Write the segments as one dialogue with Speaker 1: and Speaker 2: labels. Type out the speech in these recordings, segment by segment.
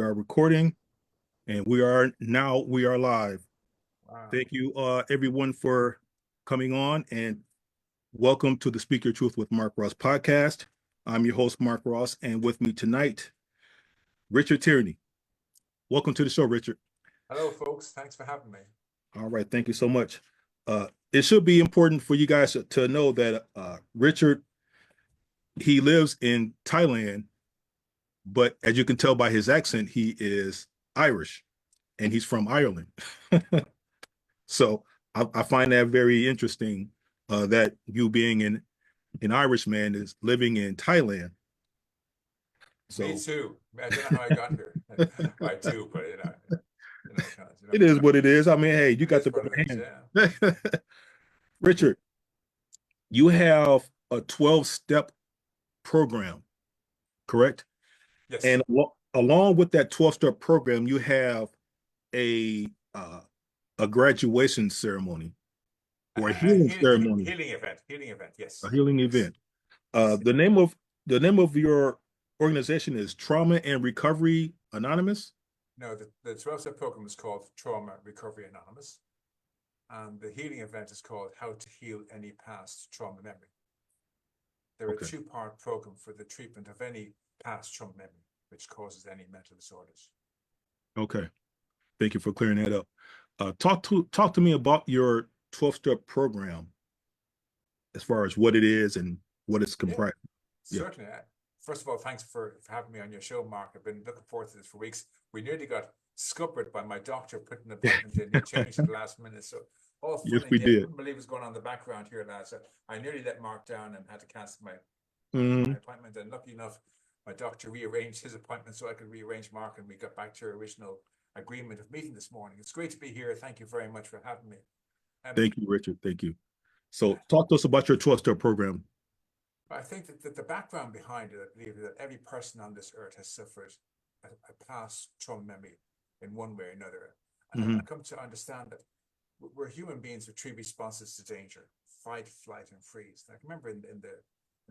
Speaker 1: are recording, and we are live.
Speaker 2: Wow.
Speaker 1: Thank you, everyone, for coming on, and welcome to the Speak Your Truth with Mark Ross podcast. I'm your host, Mark Ross, and with me tonight, Richard Tierney. Welcome to the show, Richard.
Speaker 2: Hello, folks. Thanks for having me.
Speaker 1: All right, thank you so much. It should be important for you guys to know that Richard, he lives in Thailand, but as you can tell by his accent, he is Irish, and he's from Ireland. So I find that very interesting, that you being an Irishman is living in Thailand.
Speaker 2: Me
Speaker 1: So
Speaker 2: too. I don't know how I got here. I do, but
Speaker 1: it is what it is. I mean, hey, you
Speaker 2: it
Speaker 1: got
Speaker 2: is
Speaker 1: the
Speaker 2: what
Speaker 1: better
Speaker 2: it is. Yeah.
Speaker 1: hand. Richard, you have a 12-step program, correct?
Speaker 2: Yes.
Speaker 1: And along with that 12-step program, you have a uh, a graduation ceremony or a healing ceremony,
Speaker 2: Healing event. Healing event.
Speaker 1: a
Speaker 2: Yes.
Speaker 1: healing
Speaker 2: Yes.
Speaker 1: event.
Speaker 2: Yes.
Speaker 1: The name of your organization is Trauma and Recovery Anonymous.
Speaker 2: No, the 12-step program is called Trauma Recovery Anonymous, and the healing event is called How to Heal Any Past Trauma Memory. They're a
Speaker 1: Okay.
Speaker 2: two-part program for the treatment of any past trauma memory which causes any mental disorders.
Speaker 1: Okay. Thank you for clearing that up. Talk to me about your 12-step program as far as what it is and what it's
Speaker 2: Yeah,
Speaker 1: comprised. Yeah.
Speaker 2: certainly. First of all, thanks for having me on your show, Mark. I've been looking forward to this for weeks. We nearly got scuppered by my doctor putting an appointment in. He changed at the last minute. So all
Speaker 1: Yes,
Speaker 2: fun and
Speaker 1: we
Speaker 2: games. I
Speaker 1: did.
Speaker 2: couldn't believe what's going on in the background here, lads. I nearly let Mark down and had to cancel my
Speaker 1: Mhm.
Speaker 2: appointment. And lucky enough, my doctor rearranged his appointment so I could rearrange Mark, and we got back to our original agreement of meeting this morning. It's great to be here. Thank you very much for having me.
Speaker 1: Thank you, Richard. Thank you. So talk to us about your 12-step program.
Speaker 2: I think that the background behind it, I believe that every person on this earth has suffered a past trauma memory in one way or another. And
Speaker 1: Hmm.
Speaker 2: I come to understand that we're human beings with three responses to danger: fight, flight, and freeze. And I remember in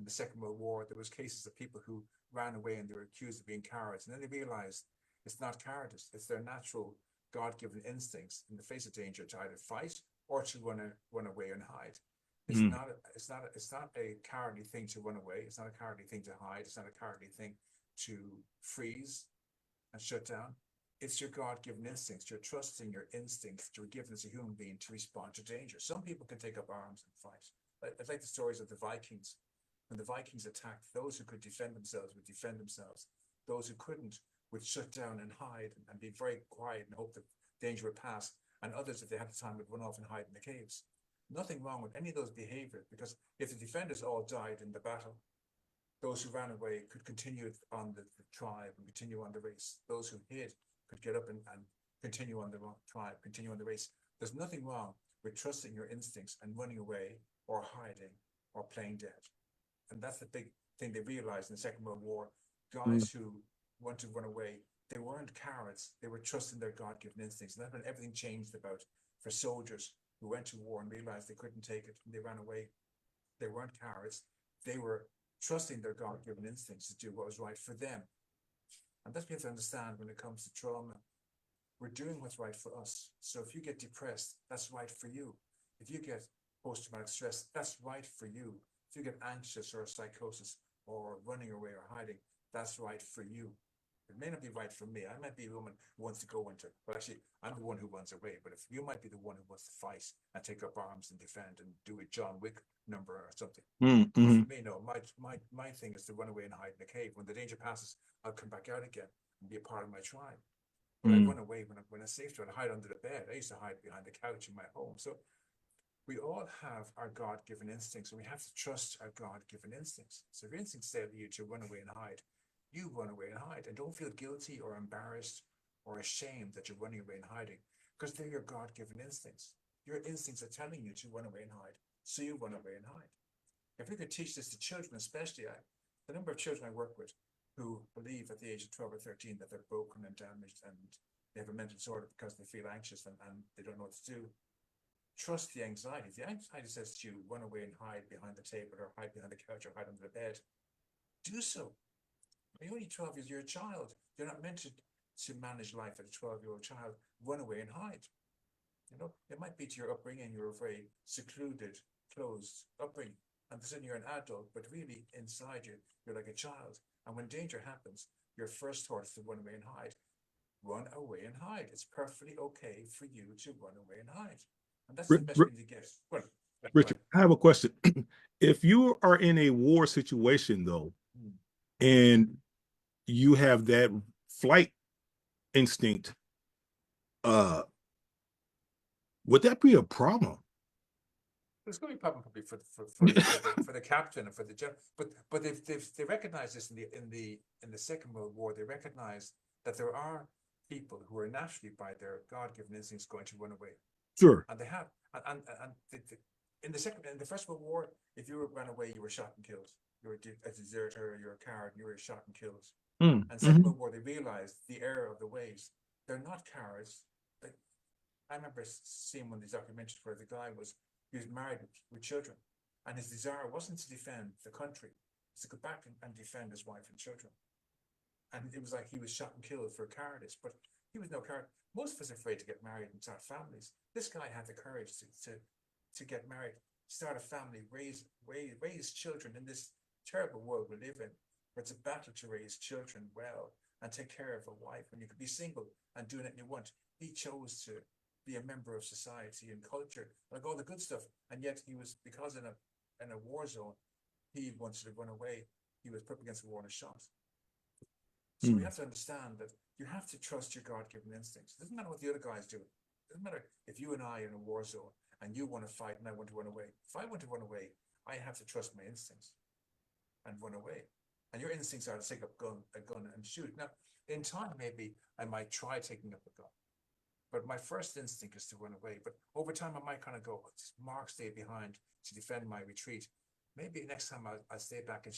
Speaker 2: the Second World War, there was cases of people who ran away and they were accused of being cowards. And then they realized it's not cowardice, it's their natural God-given instincts in the face of danger to either fight or to run away and hide. It's
Speaker 1: Mm.
Speaker 2: not it's not a cowardly thing to run away. It's not a cowardly thing to hide. It's not a cowardly thing to freeze and shut down. It's your God-given instincts. You're trusting your instincts that you're given as a human being to respond to danger. Some people can take up arms and fight. I like the stories of the Vikings. When the Vikings attacked, those who could defend themselves would defend themselves. Those who couldn't would shut down and hide and be very quiet and hope that danger would pass. And others, if they had the time, would run off and hide in the caves. Nothing wrong with any of those behaviors, because if the defenders all died in the battle, those who ran away could continue on the tribe and continue on the race. Those who hid could get up and continue on the tribe, continue on the race. There's nothing wrong with trusting your instincts and running away or hiding or playing dead. And that's the big thing they realized in the Second World War.
Speaker 1: Mm.
Speaker 2: Guys who want to run away, they weren't cowards. They were trusting their God-given instincts. And that's when everything changed about for soldiers who went to war and realized they couldn't take it and they ran away. They weren't cowards. They were trusting their God-given instincts to do what was right for them. And that's what you have to understand when it comes to trauma. We're doing what's right for us. So if you get depressed, that's right for you. If you get post-traumatic stress, that's right for you. If you get anxious or psychosis or running away or hiding, that's right for you. It may not be right for me. I might be a woman who wants to go into, well, actually, I'm the one who runs away. But if you might be the one who wants to fight and take up arms and defend and do a John Wick number or something.
Speaker 1: Mm.
Speaker 2: But
Speaker 1: Hmm.
Speaker 2: for me, no, my thing is to run away and hide in the cave. When the danger passes, I'll come back out again and be a part of my tribe. But I
Speaker 1: Mm.
Speaker 2: run away when it's safe to, and hide under the bed. I used to hide behind the couch in my home. So we all have our God-given instincts, and we have to trust our God-given instincts. So if your instincts tell you to run away and hide, you run away and hide, and don't feel guilty or embarrassed or ashamed that you're running away and hiding, because they're your God-given instincts. Your instincts are telling you to run away and hide, so you run away and hide. If we could teach this to children, especially the number of children I work with who believe at the age of 12 or 13 that they're broken and damaged and they have a mental disorder because they feel anxious and they don't know what to do. Trust the anxiety. If the anxiety says to you, run away and hide behind the table or hide behind the couch or hide under the bed, do so. You're only 12 years, you're a child. You're not meant to to manage life as a 12-year-old child, run away and hide. It might be to your upbringing, you're a very secluded, closed upbringing. And sudden you're an adult, but really inside you, you're like a child. And when danger happens, your first thought is to run away and hide. Run away and hide. It's perfectly okay for you to run away and hide. And that's the best thing to get. Well,
Speaker 1: Richard, I have a question. If you are in a war situation, though, and you have that flight instinct, would that be a problem?
Speaker 2: There's going to be a problem probably for the captain and for the general, but they recognize this in the Second World War. They recognize that there are people who are naturally, by their God-given instincts, going to run away.
Speaker 1: Sure.
Speaker 2: And they have, and in the First World War, if you ran away, you were shot and killed. You were a deserter, you're a coward, you were shot and killed. And Second World War, they realized the error of the ways. They're not cowards. I remember seeing one of these documentaries where the guy was married with children, and his desire wasn't to defend the country, it's to go back and defend his wife and children. And it was like he was shot and killed for cowardice, but he was no coward. Most of us are afraid to get married and start families. This guy had the courage to get married, start a family, raise children in this terrible world we live in, where it's a battle to raise children well and take care of a wife, and you could be single and do anything you want. He chose to be a member of society and culture, like all the good stuff, and yet he was, because in a war zone, he wanted to run away. He was put against the war and shot. So we have to understand that you have to trust your God-given instincts. It doesn't matter what the other guys do. It doesn't matter if you and I are in a war zone and you want to fight and I want to run away. If I want to run away, I have to trust my instincts and run away. And your instincts are to take up a gun and shoot. Now, in time, maybe I might try taking up a gun, but my first instinct is to run away. But over time, I might kind of go, Mark, stay behind to defend my retreat. Maybe next time I'll stay back and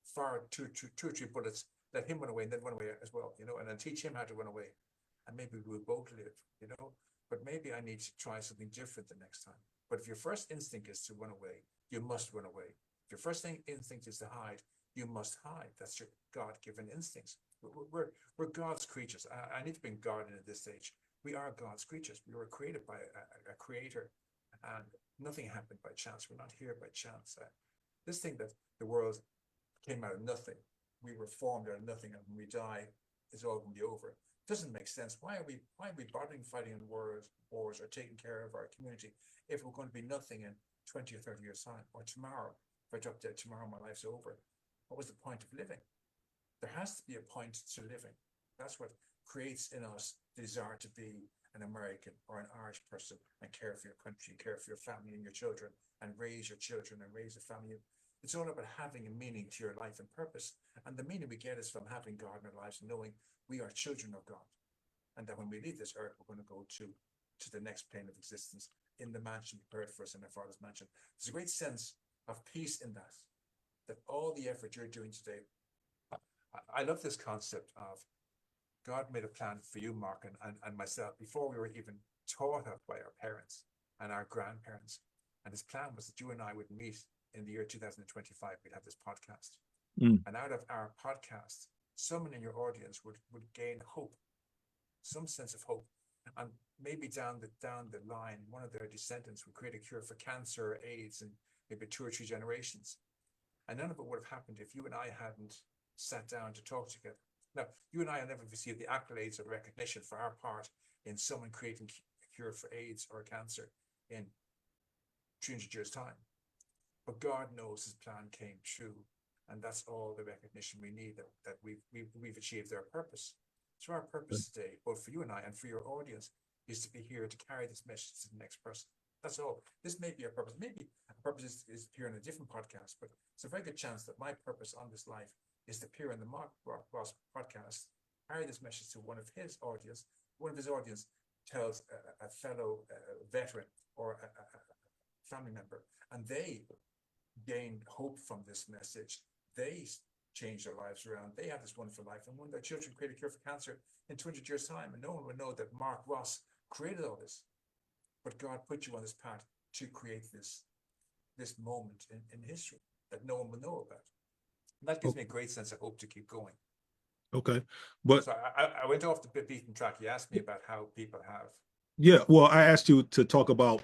Speaker 2: fire two or three bullets, let him run away and then run away as well, and then teach him how to run away. And maybe we'll both live, but maybe I need to try something different the next time. But if your first instinct is to run away, you must run away. If your first instinct is to hide, you must hide. That's your God-given instincts. We're God's creatures. I need to bring God in at this stage. We are God's creatures. We were created by a creator, and nothing happened by chance. We're not here by chance. This thing that the world came out of nothing, we were formed out of nothing, and when we die, it's all going to be over. It doesn't make sense. Why are we bothering fighting in wars or taking care of our community if we're going to be nothing in 20 or 30 years' time, or tomorrow? If I drop dead tomorrow, my life's over. What was the point of living? There has to be a point to living. That's what creates in us the desire to be an American or an Irish person and care for your country, care for your family and your children, and raise your children and raise a family. It's all about having a meaning to your life and purpose. And the meaning we get is from having God in our lives and knowing we are children of God. And that when we leave this earth, we're going to go to the next plane of existence in the mansion prepared for us in our Father's mansion. There's a great sense of peace in that all the effort you're doing today, I love this concept of God made a plan for you, Mark, and myself before we were even taught of by our parents and our grandparents. And his plan was that you and I would meet in the year 2025. We'd have this podcast. And out of our podcast, someone in your audience would gain hope, some sense of hope. And maybe down the line, one of their descendants would create a cure for cancer or AIDS in maybe 2 or 3 generations. And none of it would have happened if you and I hadn't sat down to talk together. Now, you and I have never received the accolades or recognition for our part in someone creating a cure for AIDS or cancer in 300 years' time. But God knows his plan came true, and that's all the recognition we need, that we've achieved our purpose. So our purpose today, both for you and I and for your audience, is to be here to carry this message to the next person. That's all. This may be our purpose. Maybe our purpose is appear in a different podcast, but it's a very good chance that my purpose on this life is to appear in the Mark Ross podcast, carry this message to one of his audience. One of his audience tells a fellow veteran or a family member, and they gain hope from this message. They change their lives around. They have this wonderful life, and when their children create a cure for cancer in 200 years' time, and no one will know that Mark Ross created all this, but God put you on this path to create this moment in history that no one will know about. And that gives me a great sense of hope to keep going.
Speaker 1: Okay. But
Speaker 2: So I went off the beaten track. You asked me about how people have
Speaker 1: yeah, well, I asked you to talk about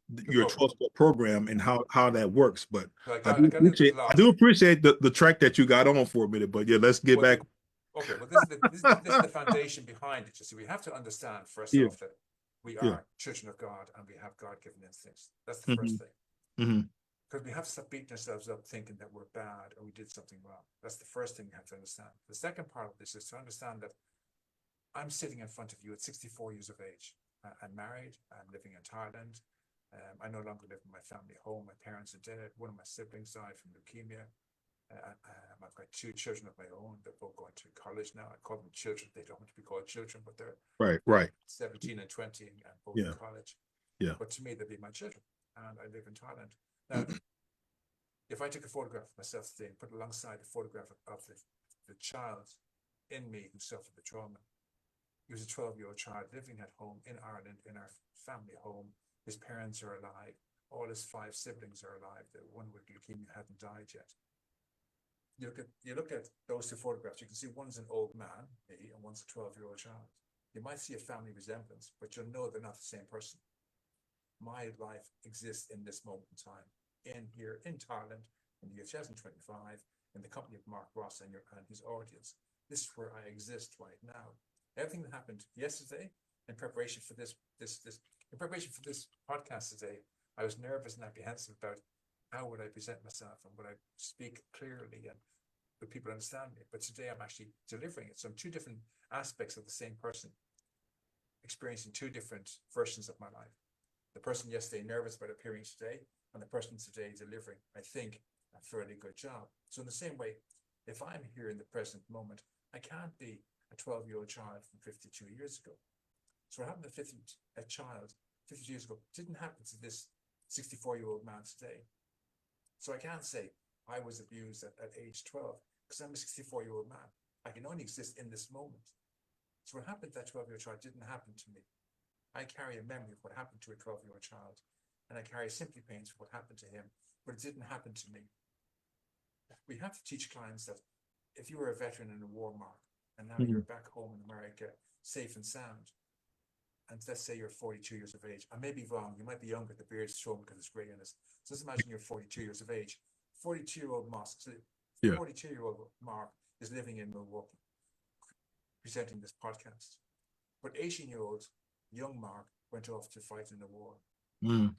Speaker 2: the
Speaker 1: your
Speaker 2: program.
Speaker 1: 12-step program and how that works. But
Speaker 2: So
Speaker 1: I
Speaker 2: I got a little bit
Speaker 1: do
Speaker 2: lost.
Speaker 1: appreciate the track that you got on for a minute. But yeah, let's get
Speaker 2: Well,
Speaker 1: back.
Speaker 2: okay, well, this is the foundation behind it. You see, we have to understand first
Speaker 1: Yeah,
Speaker 2: off that we
Speaker 1: yeah.
Speaker 2: are children of God and we have God-given instincts. That's the
Speaker 1: Hmm.
Speaker 2: first thing.
Speaker 1: Hmm.
Speaker 2: Because we have to stop beating ourselves up thinking that we're bad or we did something wrong. That's the first thing we have to understand. The second part of this is to understand that I'm sitting in front of you at 64 years of age. I'm married. I'm living in Thailand. I no longer live in my family home. My parents are dead. One of my siblings died from leukemia. I've got two children of my own. They're both going to college now. I call them children. They don't want to be called children, but they're
Speaker 1: Right, right.
Speaker 2: 17 and 20 and both in
Speaker 1: Yeah,
Speaker 2: college.
Speaker 1: yeah.
Speaker 2: But to me, they'll be my children. And I live in Thailand. Now, if I took a photograph of myself today and put alongside a photograph of the child in me who suffered the trauma, he was a 12-year-old child living at home in Ireland, in our family home. His parents are alive. All his 5 siblings are alive. The one with leukemia hadn't died yet. You look at those 2 photographs, you can see one's an old man, me, and one's a 12-year-old child. You might see a family resemblance, but you'll know they're not the same person. My life exists in this moment in time, in here in Thailand, in the year 2025, in the company of Mark Ross and his audience. This is where I exist right now. Everything that happened yesterday, in preparation for this podcast today, I was nervous and apprehensive about how would I present myself and would I speak clearly and would people understand me? But today I'm actually delivering it. So I'm 2 different aspects of the same person, experiencing 2 different versions of my life. The person yesterday nervous about appearing today, and the person today delivering, I think, a fairly good job. So in the same way, if I'm here in the present moment, I can't be a 12-year-old child from 52 years ago. So what happened to a child 52 years ago didn't happen to this 64-year-old man today. So I can't say I was abused at age 12 because I'm a 64-year-old man. I can only exist in this moment. So what happened to that 12-year-old child didn't happen to me. I carry a memory of what happened to a 12-year-old child, and I carry sympathy pains for what happened to him, but it didn't happen to me. We have to teach clients that if you were a veteran in a war, Mark, and now you're back home in America, safe and sound, and let's say you're 42 years of age. I may be wrong. You might be younger. The beard's showing because it's gray in it. So let's imagine you're 42 years of age. 42-year-old Mark,
Speaker 1: Yeah.
Speaker 2: 42-year-old Mark is living in Milwaukee, presenting this podcast. But 18-year-old young Mark went off to fight in the war.
Speaker 1: Mm.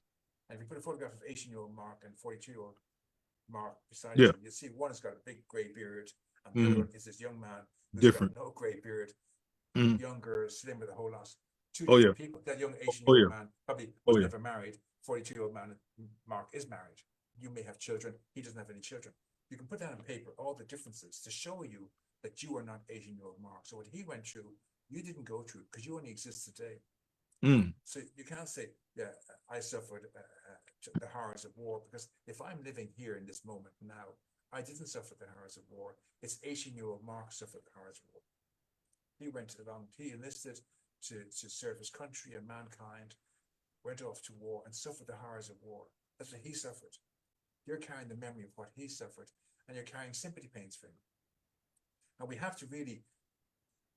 Speaker 2: And if you put a photograph of 18-year-old Mark and 42-year-old Mark beside
Speaker 1: Yeah.
Speaker 2: you, you see one has got a big gray beard, and the other one is this young man who's
Speaker 1: Different.
Speaker 2: got no gray beard,
Speaker 1: Mm.
Speaker 2: younger, slimmer, the whole lot. 2
Speaker 1: Oh yeah.
Speaker 2: different people. That young
Speaker 1: Oh
Speaker 2: 18-year-old
Speaker 1: yeah.
Speaker 2: man probably
Speaker 1: Oh
Speaker 2: was
Speaker 1: yeah.
Speaker 2: never married. 42-year-old man, Mark, is married. You may have children. He doesn't have any children. You can put down on paper all the differences to show you that you are not 18-year-old Mark. So what he went through, you didn't go through because you only exist today.
Speaker 1: Mm.
Speaker 2: So you can't say, yeah, I suffered the horrors of war, because if I'm living here in this moment now, I didn't suffer the horrors of war. It's 18-year-old Mark suffered the horrors of war. He went along, he enlisted to serve his country and mankind, went off to war and suffered the horrors of war. That's what he suffered. You're carrying the memory of what he suffered, and you're carrying sympathy pains for him. And we have to really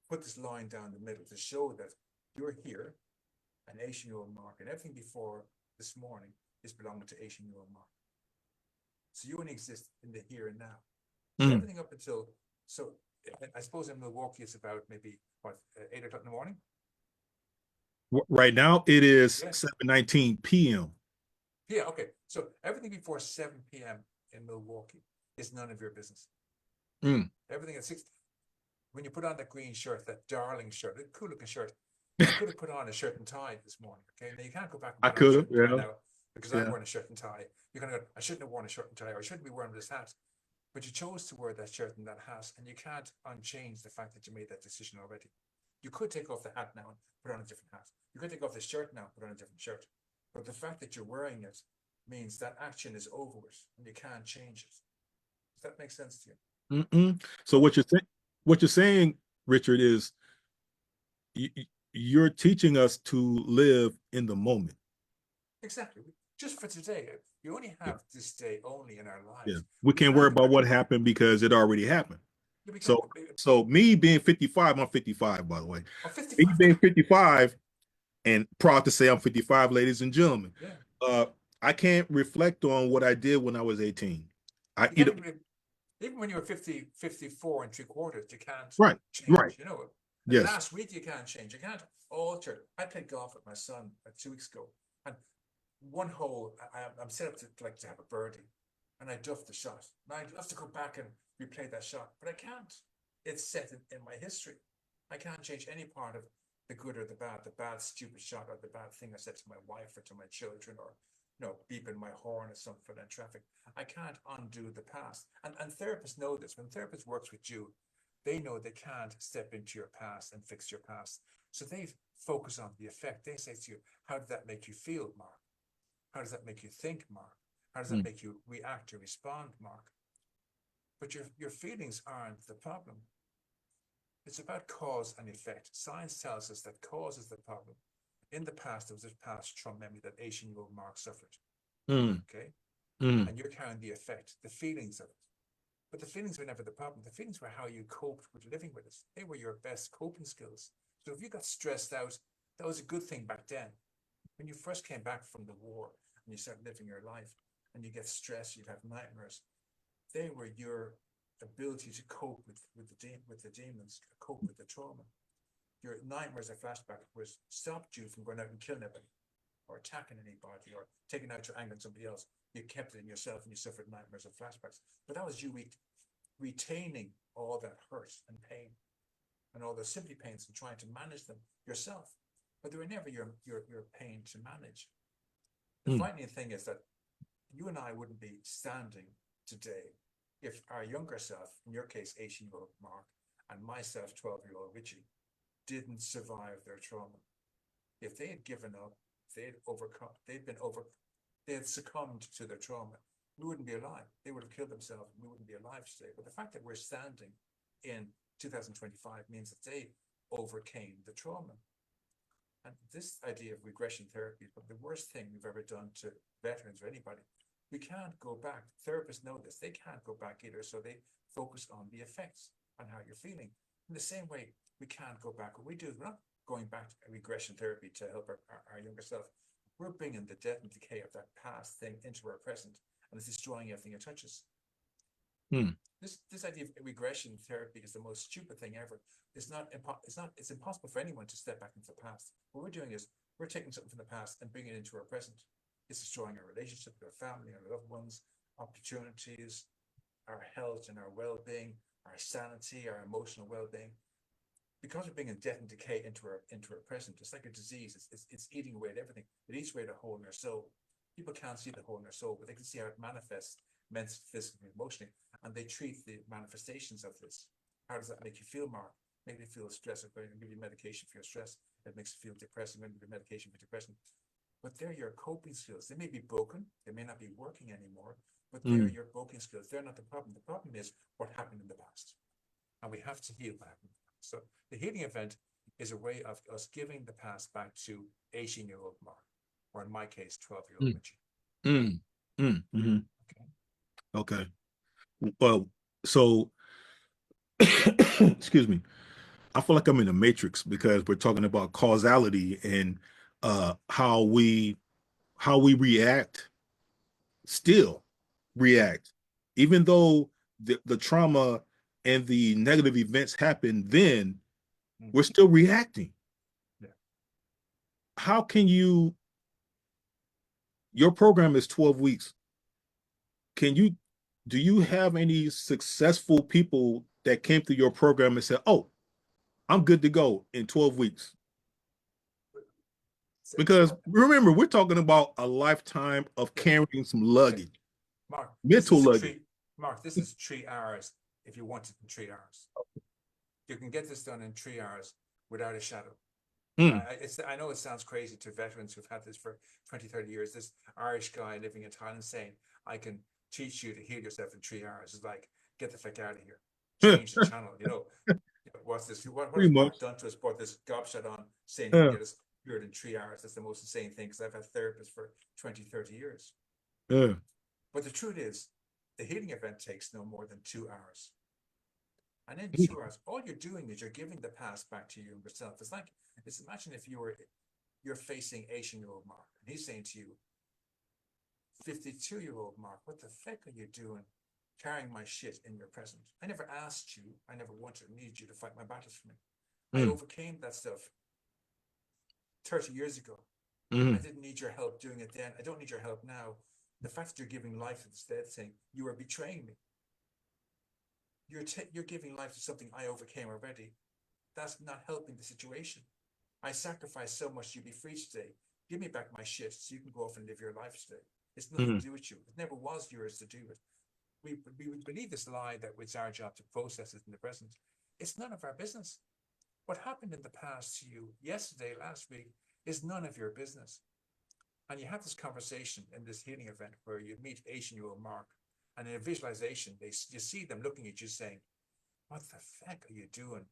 Speaker 2: put this line down the middle to show that you're here, an 18-year-old Mark, and everything before this morning is belonging to 18-year-old Mark. So you only exist in the here and now. So everything up until, so I suppose in Milwaukee it's about maybe, what, 8 o'clock in the morning?
Speaker 1: Right now it is
Speaker 2: Yeah.
Speaker 1: 7:19 p.m.
Speaker 2: Yeah, okay. So everything before 7 p.m. in Milwaukee is none of your business.
Speaker 1: Mm.
Speaker 2: Everything at 6, when you put on that green shirt, that darling shirt, a cool looking shirt, you could have put on a shirt and tie this morning. Okay, now you can't go back and
Speaker 1: I
Speaker 2: put on a
Speaker 1: could
Speaker 2: shirt
Speaker 1: have,
Speaker 2: and tie
Speaker 1: yeah.
Speaker 2: now because
Speaker 1: Yeah.
Speaker 2: I'm wearing a shirt and tie. You're gonna go, I shouldn't have worn a shirt and tie, or I shouldn't be wearing this hat. But you chose to wear that shirt and that hat, and you can't unchange the fact that you made that decision already. You could take off the hat now and put on a different hat. You could take off the shirt now and put on a different shirt. But the fact that you're wearing it means that action is over with, and you can't change it. Does that make sense to you?
Speaker 1: Mm-mm. So what you're saying, Richard, is you're teaching us to live in the moment.
Speaker 2: Exactly. Just for today. You only
Speaker 1: Yeah.
Speaker 2: have this day only in our
Speaker 1: Yeah.
Speaker 2: lives.
Speaker 1: We
Speaker 2: We
Speaker 1: can't worry
Speaker 2: can't go
Speaker 1: about
Speaker 2: back.
Speaker 1: what happened because it already happened.
Speaker 2: You become
Speaker 1: So me being 55, I'm 55, by the way.
Speaker 2: oh,
Speaker 1: Me
Speaker 2: 55.
Speaker 1: being 55, and proud to say I'm 55, ladies and gentlemen.
Speaker 2: Yeah.
Speaker 1: I can't reflect on what I did when I was 18. I
Speaker 2: You
Speaker 1: either
Speaker 2: can't even when you were 50, 54 and 3/4, you can't
Speaker 1: right, right.
Speaker 2: change, you know. And
Speaker 1: Yes.
Speaker 2: last week you can't change. You can't alter. I played golf with my son 2 weeks ago, and one hole I'm set up to have a birdie, and I duffed the shot. Now I'd love to go back and replay that shot, but I can't. It's set in my history. I can't change any part of the good or the bad stupid shot or the bad thing I said to my wife or to my children, or beeping my horn or something in traffic. I can't undo the past. And therapists know this. When therapist works with you, they know they can't step into your past and fix your past. So they focus on the effect. They say to you, how did that make you feel, Mark? How does that make you think, Mark? How does that make you react or respond, Mark? But your feelings aren't the problem. It's about cause and effect. Science tells us that cause is the problem. In the past, there was a past trauma memory that 18-year-old Mark suffered. Okay? And you're carrying the effect, the feelings of it. But the feelings were never the problem. The feelings were how you coped with living with it. They were your best coping skills. So if you got stressed out, that was a good thing back then. When you first came back from the war and you started living your life and you get stressed, you'd have nightmares. They were your ability to cope with the demons, cope with the trauma. Your nightmares or flashback was stopped you from going out and killing anybody or attacking anybody or taking out your anger on somebody else. You kept it in yourself and you suffered nightmares or flashbacks. But that was you retaining all that hurt and pain and all those sympathy pains and trying to manage them yourself. But they were never your pain to manage. The frightening thing is that you and I wouldn't be standing today if our younger self, in your case, 18-year-old Mark, and myself, 12-year-old Richie, didn't survive their trauma. If they had given up, they had succumbed to their trauma, we wouldn't be alive. They would have killed themselves and we wouldn't be alive today. But the fact that we're standing in 2025 means that they overcame the trauma. And this idea of regression therapy is the worst thing we've ever done to veterans or anybody. We can't go back. Therapists know this. They can't go back either. So they focus on the effects on how you're feeling. In the same way, we can't go back. What we do is we're not going back to regression therapy to help our younger self. We're bringing the death and decay of that past thing into our present, and it's destroying everything it touches. This idea of regression therapy is the most stupid thing ever. It's impossible for anyone to step back into the past. What we're doing is we're taking something from the past and bringing it into our present. It's destroying our relationship with our family, our loved ones, opportunities, our health and our well-being, our sanity, our emotional well-being. Because we're bringing death and decay into our present, it's like a disease. It's eating away at everything. It eats away the hole in their soul. People can't see the hole in their soul, but they can see how it manifests mentally, physically, emotionally, and they treat the manifestations of this. How does that make you feel, Mark? Make you feel stress. If I give you medication for your stress, it makes you feel depressed. I'm going to give you medication for depression. But they're your coping skills. They may be broken. They may not be working anymore, but they're your coping skills. They're not the problem. The problem is what happened in the past. And we have to heal what happened. So the healing event is a way of us giving the past back to 18-year-old Mark, or in my case, 12-year-old Richie.
Speaker 1: Okay. Well, so excuse me. I feel like I'm in a matrix because we're talking about causality and how we still react, even though the trauma and the negative events happen, then we're still reacting.
Speaker 2: Yeah.
Speaker 1: How can your program is 12 weeks. Do you have any successful people that came through your program and said, oh, I'm good to go in 12 weeks? Because remember, we're talking about a lifetime of carrying some luggage.
Speaker 2: Mark,
Speaker 1: mental luggage.
Speaker 2: Mark, this is 3 hours if you want it in 3 hours. You can get this done in 3 hours without a shadow. I know it sounds crazy to veterans who've had this for 20, 30 years. This Irish guy living in Thailand saying, I can teach you to heal yourself in 3 hours. It's like, get the fuck out of here. Change the channel. What's this? What has Mark done to us? Brought this gobshite on saying he can get us cured in 3 hours. That's the most insane thing, because I've had therapists for 20, 30 years. But the truth is, the healing event takes no more than 2 hours. And in 2 hours, all you're doing is you're giving the past back to your younger self. It's imagine if you're facing 18-year-old Mark, and he's saying to you, 52-year-old Mark, what the fuck are you doing carrying my shit in your present? I never asked you, I never wanted or needed you to fight my battles for me. I overcame that stuff 30 years ago. I didn't need your help doing it then. I don't need your help now. The fact that you're giving life to this dead thing, you are betraying me. You're giving life to something I overcame already. That's not helping the situation. I sacrificed so much to be free today. Give me back my shit so you can go off and live your life today. It's nothing to do with you. It never was yours to do it. We believe this lie that it's our job to process it in the present. It's none of our business. What happened in the past to you yesterday, last week, is none of your business. And you have this conversation in this healing event where you meet 18-year-old Mark, and in a visualization, you see them looking at you saying, what the fuck are you doing,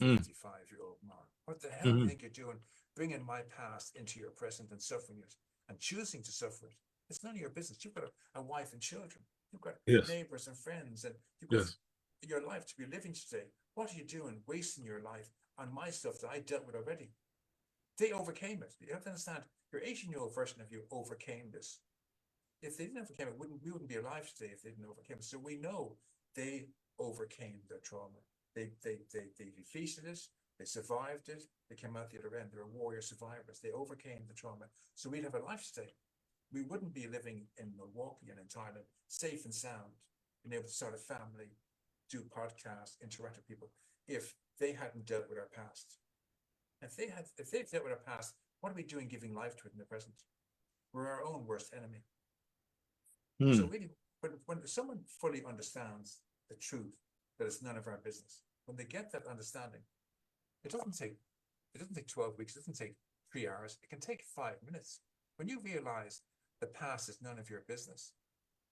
Speaker 2: 55-year-old Mark? What the hell do you think you're doing, bringing my past into your present and suffering it and choosing to suffer it? It's none of your business. You've got a wife and children. You've got neighbors and friends, and you've got your life to be living today. What are you doing, wasting your life on my stuff that I dealt with already? They overcame it. You have to understand, your 18-year-old version of you overcame this. If they didn't overcome it, we wouldn't be alive today if they didn't overcome it. So we know they overcame their trauma. They defeated it. They survived it. They came out the other end. They're warrior survivors. They overcame the trauma. So we'd have a life today. We wouldn't be living in Milwaukee and in Thailand, safe and sound, being able to start a family, do podcasts, interact with people, if they hadn't dealt with our past. If they've dealt with our past, what are we doing giving life to it in the present? We're our own worst enemy. So really, when someone fully understands the truth that it's none of our business, when they get that understanding, it doesn't take 12 weeks, it doesn't take 3 hours, it can take 5 minutes. When you realize the past is none of your business,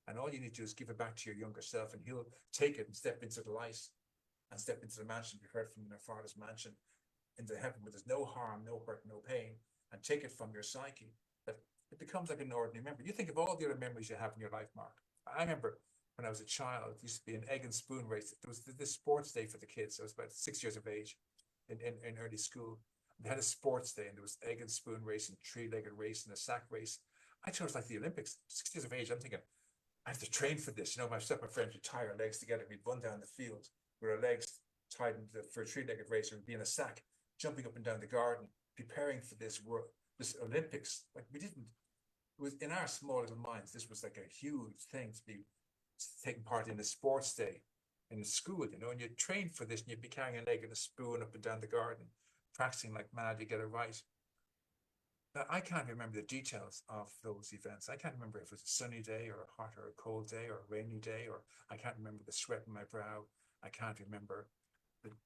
Speaker 2: and all you need to do is give it back to your younger self, and he'll take it and step into the light and step into the mansion we heard from in our Father's mansion, into heaven where there's no harm, no hurt, no pain, and take it from your psyche, that it becomes like an ordinary memory. You think of all the other memories you have in your life, Mark. I remember when I was a child, it used to be an egg and spoon race. There was this sports day for the kids. I was about 6 years of age in early school. They had a sports day, and there was egg and spoon race and three-legged race and a sack race. I chose like the Olympics. 6 years of age, I'm thinking, I have to train for this. You know, myself and my friends would tie our legs together. We'd run down the field with our legs tied for a three-legged race, or we'd be in a sack, jumping up and down the garden, preparing for this Olympics. Like it was in our small little minds, this was like a huge thing to be taking part in a sports day in the school, you know, and you train for this, and you'd be carrying a leg and a spoon up and down the garden, practicing like mad to get it right. Now, I can't remember the details of those events. I can't remember if it was a sunny day or a hot or a cold day or a rainy day, or I can't remember the sweat in my brow. I can't remember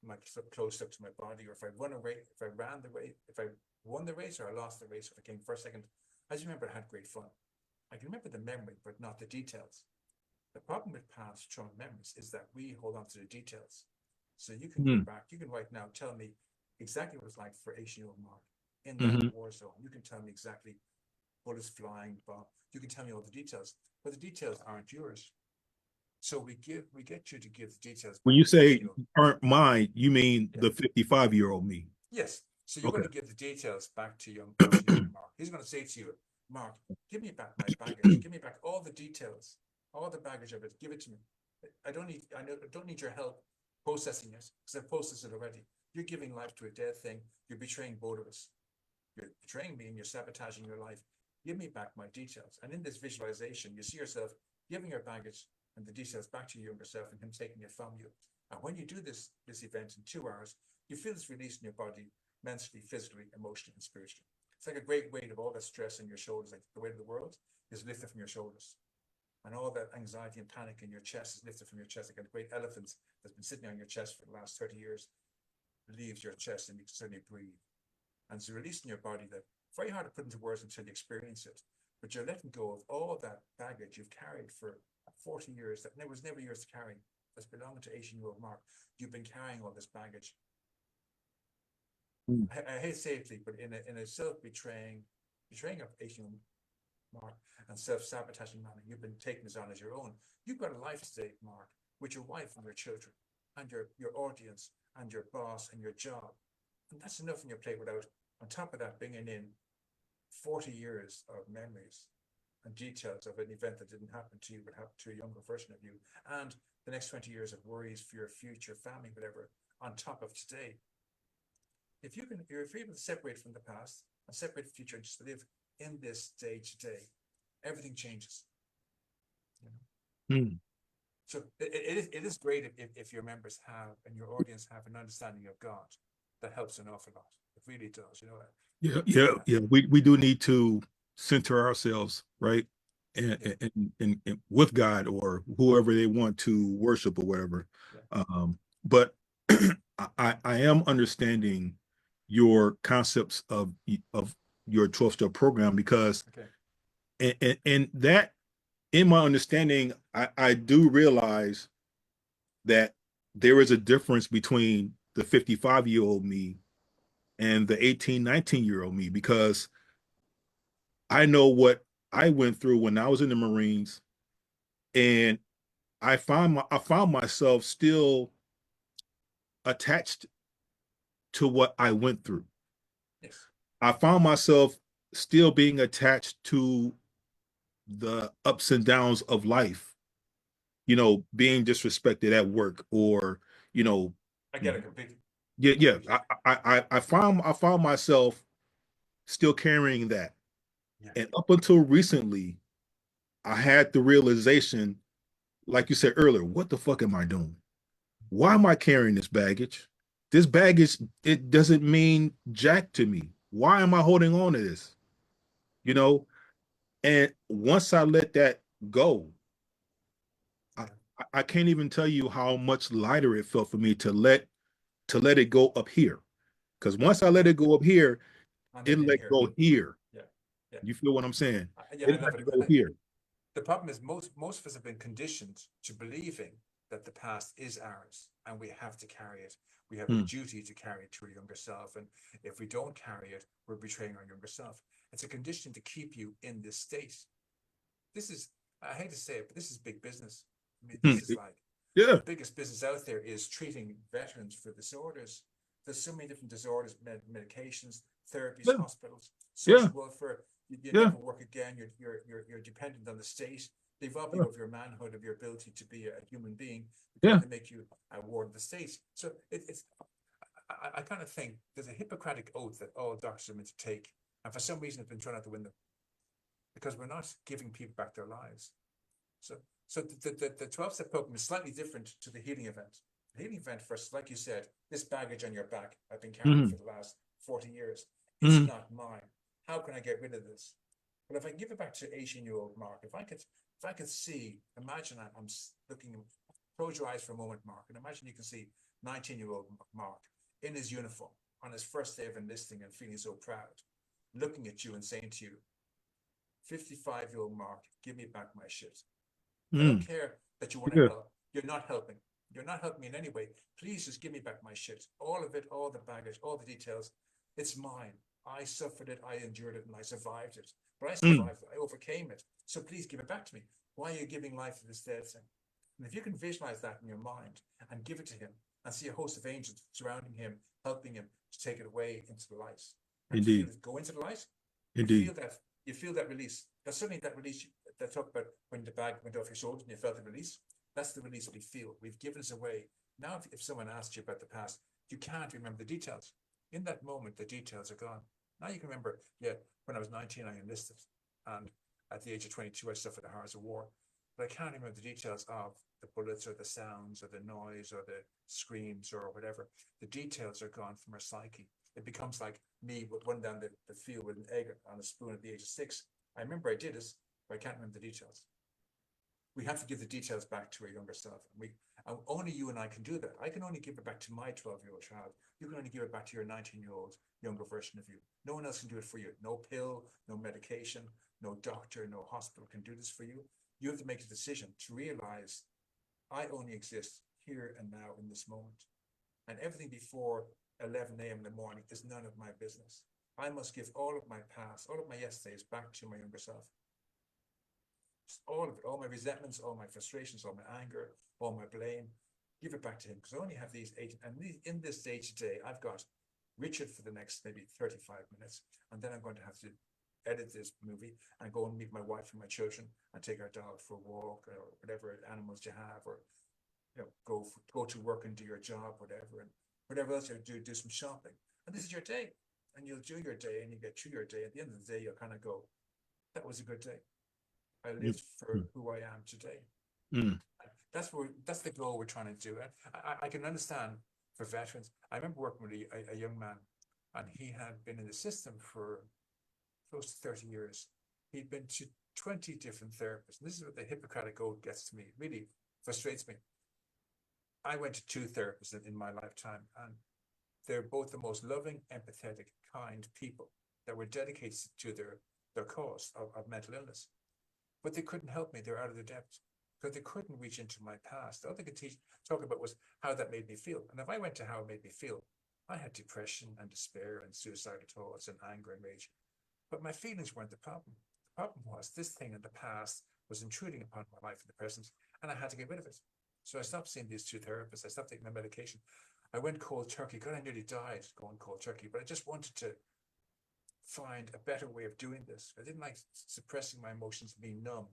Speaker 2: my close up to my body, or if I won the race, or I lost the race, or if I came first, second. I just remember I had great fun. I can remember the memory, but not the details. The problem with past trauma memories is that we hold on to the details. So you can go back, you can right now tell me exactly what it's like for 18-year-old Mark in that war zone. You can tell me exactly bullets flying, bomb. You can tell me all the details, but the details aren't yours. So we get you to give the details.
Speaker 1: When you say aren't mine, you mean the 55-year-old me?
Speaker 2: Yes. So you're going to give the details back to young Mark. He's going to say to you, Mark, give me back my baggage. Give me back all the details, all the baggage of it. Give it to me. I don't need your help processing it, because I've processed it already. You're giving life to a dead thing. You're betraying both of us. You're betraying me, and you're sabotaging your life. Give me back my details. And in this visualization, you see yourself giving your baggage and the details back to your younger self, and him taking it from you. And when you do this event in 2 hours, you feel this release in your body, mentally, physically, emotionally, and spiritually. It's like a great weight of all that stress in your shoulders, like the weight of the world is lifted from your shoulders. And all that anxiety and panic in your chest is lifted from your chest, like a great elephant that's been sitting on your chest for the last 30 years, leaves your chest, and you can suddenly breathe. And it's a release in your body that very hard to put into words until you experience it. But you're letting go of all that baggage you've carried for 40 years that was never yours to carry, that's belonging to 18-year-old Mark. You've been carrying all this baggage. I hate to say it, but in a self-betraying of 18-year-old Mark, and self-sabotaging manner, you've been taking this on as your own. You've got a life today, Mark, with your wife and your children. and your audience and your boss and your job. And that's enough on your plate without, on top of that, bringing in 40 years of memories and details of an event that didn't happen to you, but happened to a younger version of you. And the next 20 years of worries for your future, family, whatever, on top of today. If you're able to separate from the past and separate the future and just live in this day to day, everything changes. You know?
Speaker 1: Mm.
Speaker 2: So it is great if your members have and your audience have an understanding of God. That helps an awful lot. It really does, you know.
Speaker 1: Yeah. We do need to center ourselves, right? And,
Speaker 2: Yeah.
Speaker 1: and with God or whoever they want to worship or whatever.
Speaker 2: Yeah.
Speaker 1: But I am understanding your concepts of your 12-step program because
Speaker 2: Okay.
Speaker 1: and that in my understanding, I do realize that there is a difference between the 55-year-old me and the 18, 19-year-old me because I know what I went through when I was in the Marines, and I found myself still attached to what I went through.
Speaker 2: Yes.
Speaker 1: I found myself still being attached to the ups and downs of life, being disrespected at work or, you know,
Speaker 2: I get it completely.
Speaker 1: yeah. I found myself still carrying that.
Speaker 2: Yeah.
Speaker 1: And up until recently, I had the realization, like you said earlier, what the fuck am I doing? Why am I carrying this baggage? This baggage, it doesn't mean jack to me. Why am I holding on to this? You know? And once I let that go, I,
Speaker 2: Yeah.
Speaker 1: I can't even tell you how much lighter it felt for me to let it go up here. Because once I let it go up here,
Speaker 2: And
Speaker 1: it
Speaker 2: then in
Speaker 1: let
Speaker 2: here.
Speaker 1: go here.
Speaker 2: Yeah. Yeah.
Speaker 1: You feel what I'm saying?
Speaker 2: Yeah, I
Speaker 1: It
Speaker 2: love
Speaker 1: let
Speaker 2: it.
Speaker 1: go here.
Speaker 2: The problem is most of us have been conditioned to believing that the past is ours and we have to carry it. We have a
Speaker 1: Hmm.
Speaker 2: duty to carry it to our younger self. And if we don't carry it, we're betraying our younger self. It's a condition to keep you in this state. This is, I hate to say it, but this is big business. I mean,
Speaker 1: Hmm.
Speaker 2: this is like
Speaker 1: Yeah.
Speaker 2: the biggest business out there is treating veterans for disorders. There's so many different disorders, medications, therapies,
Speaker 1: Yeah.
Speaker 2: hospitals,
Speaker 1: Yeah.
Speaker 2: social welfare. You
Speaker 1: Yeah.
Speaker 2: never work again. You're dependent on the state. They rob
Speaker 1: Yeah.
Speaker 2: you of your manhood, of your ability to be a human being before
Speaker 1: Yeah.
Speaker 2: they make you a ward of the state. So it's I kind of think there's a Hippocratic oath that all doctors are meant to take, and for some reason it's been thrown out the window because we're not giving people back their lives. So the 12-step program is slightly different to the healing event. The healing event first, like you said, this baggage on your back I've been carrying
Speaker 1: Hmm.
Speaker 2: for the last 40 years. It's
Speaker 1: Hmm.
Speaker 2: not mine. How can I get rid of this? But if I give it back to 18-year-old Mark, if I could see, imagine I'm looking, close your eyes for a moment, Mark, and imagine you can see 19-year-old Mark in his uniform on his first day of enlisting and feeling so proud, looking at you and saying to you, 55-year-old Mark, give me back my shit. I don't
Speaker 1: Hmm.
Speaker 2: care that you want to
Speaker 1: Yeah.
Speaker 2: help. You're not helping. You're not helping me in any way. Please just give me back my shit. All of it, all the baggage, all the details. It's mine. I suffered it. I endured it and I survived it. But I
Speaker 1: Hmm.
Speaker 2: survived it. I overcame it. So please give it back to me. Why are you giving life to this dead thing? And if you can visualize that in your mind and give it to him and see a host of angels surrounding him, helping him to take it away into the light and feel
Speaker 1: Indeed.
Speaker 2: it go into the light,
Speaker 1: Indeed.
Speaker 2: you feel that release. That's certainly that release that talk about when the bag went off your shoulders and you felt the release. That's the release we feel. We've given us away. Now, if someone asks you about the past, you can't remember the details. In that moment, the details are gone. Now you can remember, yeah, when I was 19, I enlisted. And at the age of 22, I suffered the horrors of war. But I can't remember the details of the bullets or the sounds or the noise or the screams or whatever. The details are gone from our psyche. It becomes like me running down the field with an egg on a spoon at the age of 6. I remember I did it, but I can't remember the details. We have to give the details back to our younger self. And only you and I can do that. I can only give it back to my 12-year-old child. You can only give it back to your 19-year-old younger version of you. No one else can do it for you. No pill, no medication, no doctor, no hospital can do this for you. You have to make a decision to realize I only exist here and now in this moment. And everything before 11 a.m. in the morning is none of my business. I must give all of my past, all of my yesterdays back to my younger self. Just all of it, all my resentments, all my frustrations, all my anger, all my blame. give it back to him, because I only have these 8, and in this day to day, I've got Richard for the next maybe 35 minutes, and then I'm going to have to edit this movie and go and meet my wife and my children and take our dog for a walk or whatever animals you have, or go to work and do your job, whatever, and whatever else you do some shopping. And this is your day, and you'll do your day and you get through your day. At the end of the day, you'll kind of go, that was a good day. I lived for who I am today. That's the goal we're trying to do. I can understand for veterans. I remember working with a young man, and he had been in the system for close to 30 years. He'd been to 20 different therapists. And this is what the Hippocratic Oath gets to me. It really frustrates me. I went to 2 therapists in my lifetime, and they're both the most loving, empathetic, kind people that were dedicated to their cause of mental illness. But they couldn't help me. They were out of their depth because they couldn't reach into my past. All they could talk about was how that made me feel. And if I went to how it made me feel, I had depression and despair and suicidal thoughts and anger and rage. But my feelings weren't the problem. The problem was this thing in the past was intruding upon my life in the present, and I had to get rid of it. So I stopped seeing these 2 therapists. I stopped taking my medication. I went cold turkey. God, I nearly died going cold turkey, but I just wanted to find a better way of doing this. I didn't like suppressing my emotions and being numb.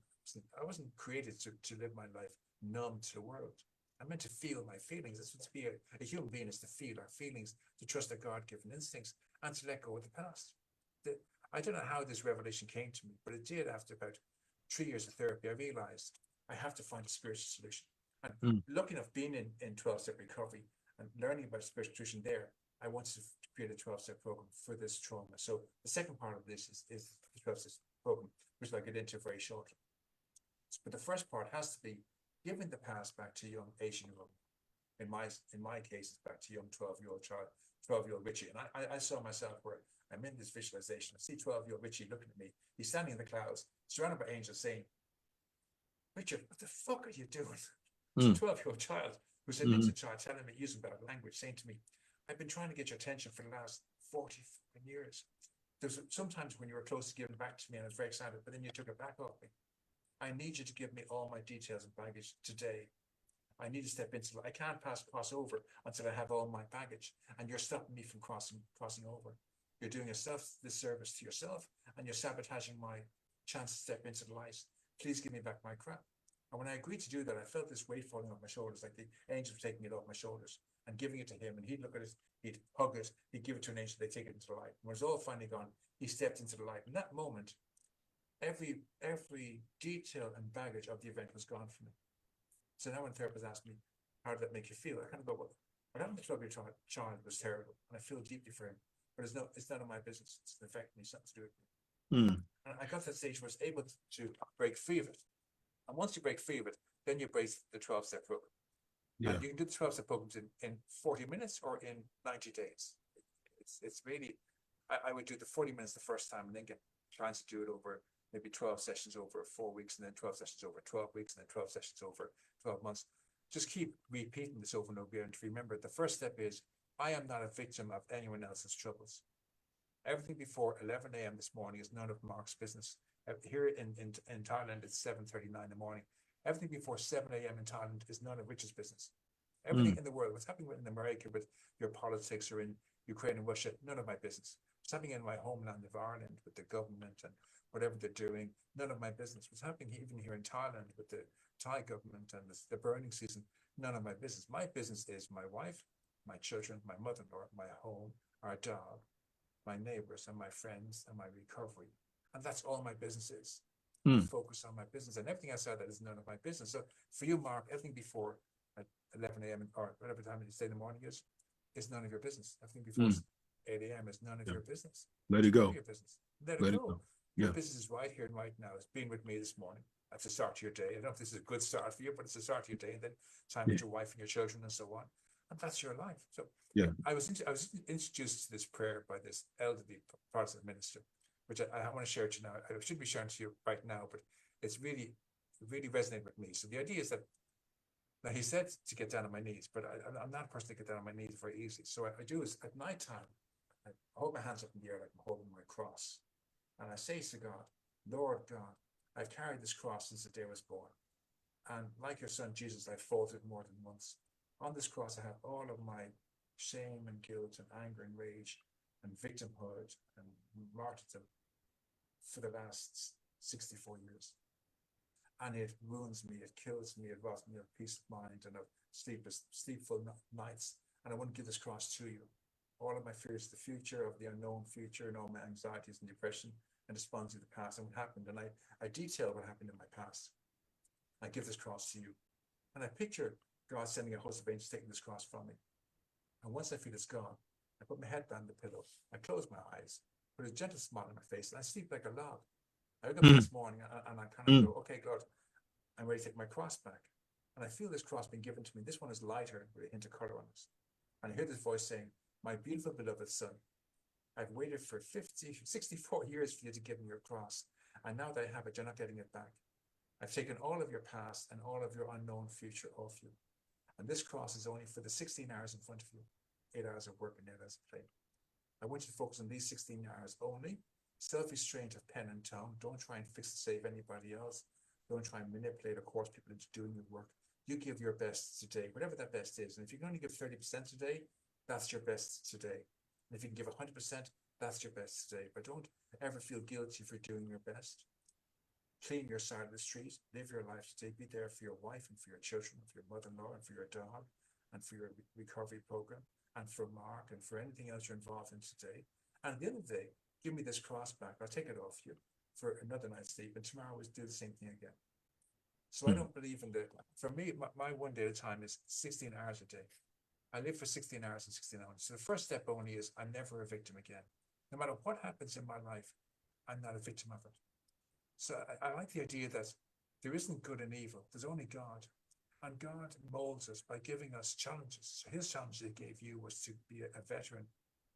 Speaker 2: I wasn't created to live my life numb to the world. I meant to feel my feelings. That's what to be a human being is, to feel our feelings, to trust our God-given instincts, and to let go of the past. I don't know how this revelation came to me, but it did after about 3 years of therapy. I realized I have to find a spiritual solution. And lucky enough, being in 12-step recovery and learning about spiritual nutrition there, I wanted to create a 12-step program for this trauma. So the second part of this is the 12-step program, which I'll get into very shortly. But the first part has to be giving the past back to young 18-year-old. In my case, it's back to young 12-year-old child, 12-year-old Richie. And I saw myself where I'm in this visualization. I see 12-year-old Richie looking at me. He's standing in the clouds, surrounded by angels, saying, Richard, what the fuck are you doing? It's a 12-year-old child who's an innocent child telling me, using bad language, saying to me, I've been trying to get your attention for the last 40 years. There's sometimes when you were close to giving it back to me and I was very excited, but then you took it back off me. I need you to give me all my details and baggage today. I need to step into it. I can't cross over until I have all my baggage, and you're stopping me from crossing over. You're doing a self-disservice to yourself, and you're sabotaging my chance to step into the light. Please give me back my crap. And when I agreed to do that, I felt this weight falling off my shoulders, like the angel was taking it off my shoulders and giving it to him. And he'd look at it, he'd hug it, he'd give it to an angel, they'd take it into the light. When it was all finally gone, he stepped into the light. In that moment, every detail and baggage of the event was gone from me. So now when therapists ask me, how did that make you feel? I kind of go, well, what happened to the 12-year-old child was terrible, and I feel deeply for him. But it's none of my business. It's affecting me, something to do with me. And I got to that stage where I was able to break free of it. And once you break free of it, then you break the 12-step program. Yeah. And you can do the 12-step programs in 40 minutes or in 90 days. It's really, I would do the 40 minutes the first time and then get clients to do it over maybe 12 sessions over 4 weeks, and then 12 sessions over 12 weeks, and then 12 sessions over 12 months. Just keep repeating this over and over again to remember the first step is, I am not a victim of anyone else's troubles. Everything before 11 a.m. this morning is none of Mark's business. Here in Thailand, it's 7:39 in the morning. Everything before 7 a.m. in Thailand is none of Richard's business. Everything in the world, what's happening in America with your politics, or in Ukraine and Russia, none of my business. What's happening in my homeland of Ireland with the government and whatever they're doing, none of my business. What's happening even here in Thailand with the Thai government and the burning season, none of my business. My business is my wife, my children, my mother-in-law, my home, our dog, my neighbors and my friends, and my recovery. And that's all my business is. Focus on my business, and everything outside that is none of my business. So for you, Mark, everything before 11 a.m. or whatever time you say in the morning is none of your business. Everything before 8 a.m. is none of your business.
Speaker 1: Let it go.
Speaker 2: Your business. Let it go. Your business is right here and right now. It's being with me this morning. That's the start to your day. I don't know if this is a good start for you, but it's the start to your day, and then time with your wife and your children and so on. And that's your life. So I was introduced to this prayer by this elderly Protestant minister, which I want to share to you now. I should be sharing to you right now, but it's really resonated with me. So the idea is that, now he said to get down on my knees, but I'm not a person to get down on my knees very easily. So what I do is at night time, I hold my hands up in the air like I'm holding my cross. And I say to God, Lord God, I've carried this cross since the day I was born. And like your son Jesus, I've faltered more than once. On this cross, I have all of my shame and guilt and anger and rage and victimhood and martyrdom for the last 64 years. And it wounds me, it kills me, it robs me of peace of mind and of sleepful nights. And I want to give this cross to you. All of my fears of the future, of the unknown future, and all my anxieties and depression and despondence of the past and what happened. And I detail what happened in my past. I give this cross to you. And I picture God sending a host of angels taking this cross from me. And once I feel it's gone, I put my head down the pillow. I close my eyes, put a gentle smile on my face, and I sleep like a log. I wake up the next morning and I kind of go, okay, God, I'm ready to take my cross back. And I feel this cross being given to me. This one is lighter with a hint of color on it. And I hear this voice saying, my beautiful beloved son, I've waited for 64 years for you to give me your cross. And now that I have it, you're not getting it back. I've taken all of your past and all of your unknown future off you. And this cross is only for the 16 hours in front of you. 8 hours of work and 8 hours of play. I want you to focus on these 16 hours only. Self-restraint of pen and tongue. Don't try and fix and save anybody else. Don't try and manipulate or force people into doing your work. You give your best today, whatever that best is. And if you can only give 30% today, that's your best today. And if you can give 100%, that's your best today. But don't ever feel guilty for doing your best. Clean your side of the street. Live your life today. Be there for your wife and for your children, and for your mother-in-law and for your dog and for your recovery program and for Mark and for anything else you're involved in today. And at the end of the day, give me this cross back. I'll take it off you for another night's sleep. And tomorrow we'll do the same thing again. So I don't believe in for me, my 1 day at a time is 16 hours a day. I live for 16 hours and 16 hours. So the first step only is I'm never a victim again. No matter what happens in my life, I'm not a victim of it. So I like the idea that there isn't good and evil. There's only God. And God molds us by giving us challenges. So his challenge that he gave you was to be a veteran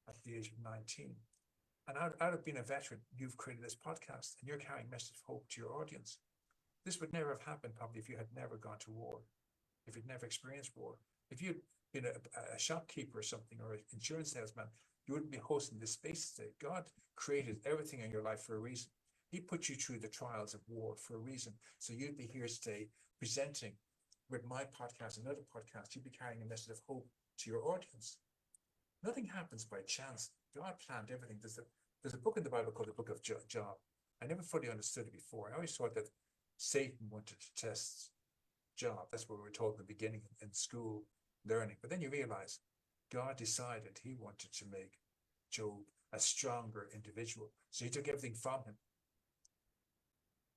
Speaker 2: at the age of 19. And out of being a veteran, you've created this podcast and you're carrying a message of hope to your audience. This would never have happened probably if you had never gone to war, if you'd never experienced war. If you'd been a shopkeeper or something, or an insurance salesman, you wouldn't be hosting this space today. God created everything in your life for a reason. He put you through the trials of war for a reason. So you'd be here today presenting with my podcast, another podcast. You'd be carrying a message of hope to your audience. Nothing happens by chance. God planned everything. There's a book in the Bible called the Book of Job. I never fully understood it before. I always thought that Satan wanted to test Job. That's what we were told in the beginning in school learning. But then you realize God decided he wanted to make Job a stronger individual. So he took everything from him.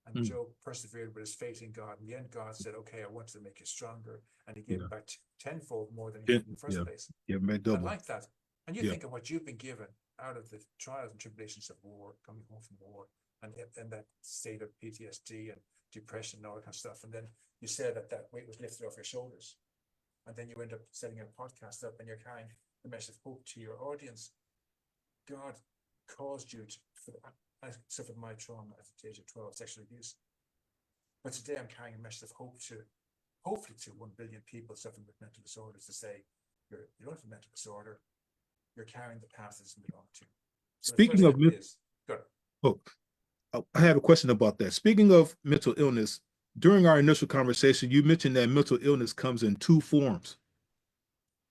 Speaker 2: And Job persevered with his faith in God. In the end, God said, okay, I want to make you stronger. And he gave him back tenfold more than he did in the first place.
Speaker 1: Double.
Speaker 2: I like that. And you think of what you've been given out of the trials and tribulations of war, coming home from war, and that state of PTSD and depression and all that kind of stuff. And then you said that weight was lifted off your shoulders. And then you end up setting a podcast up and you're carrying the message of hope to your audience. God caused you to, I suffered my trauma at the age of 12, sexual abuse. But today I'm carrying a message of hope to, hopefully to 1 billion people suffering with mental disorders, to say, you don't have a mental disorder, you're carrying the past that doesn't belong to you. So
Speaker 1: speaking of, I have a question about that. Speaking of mental illness, during our initial conversation, you mentioned that mental illness comes in 2 forms.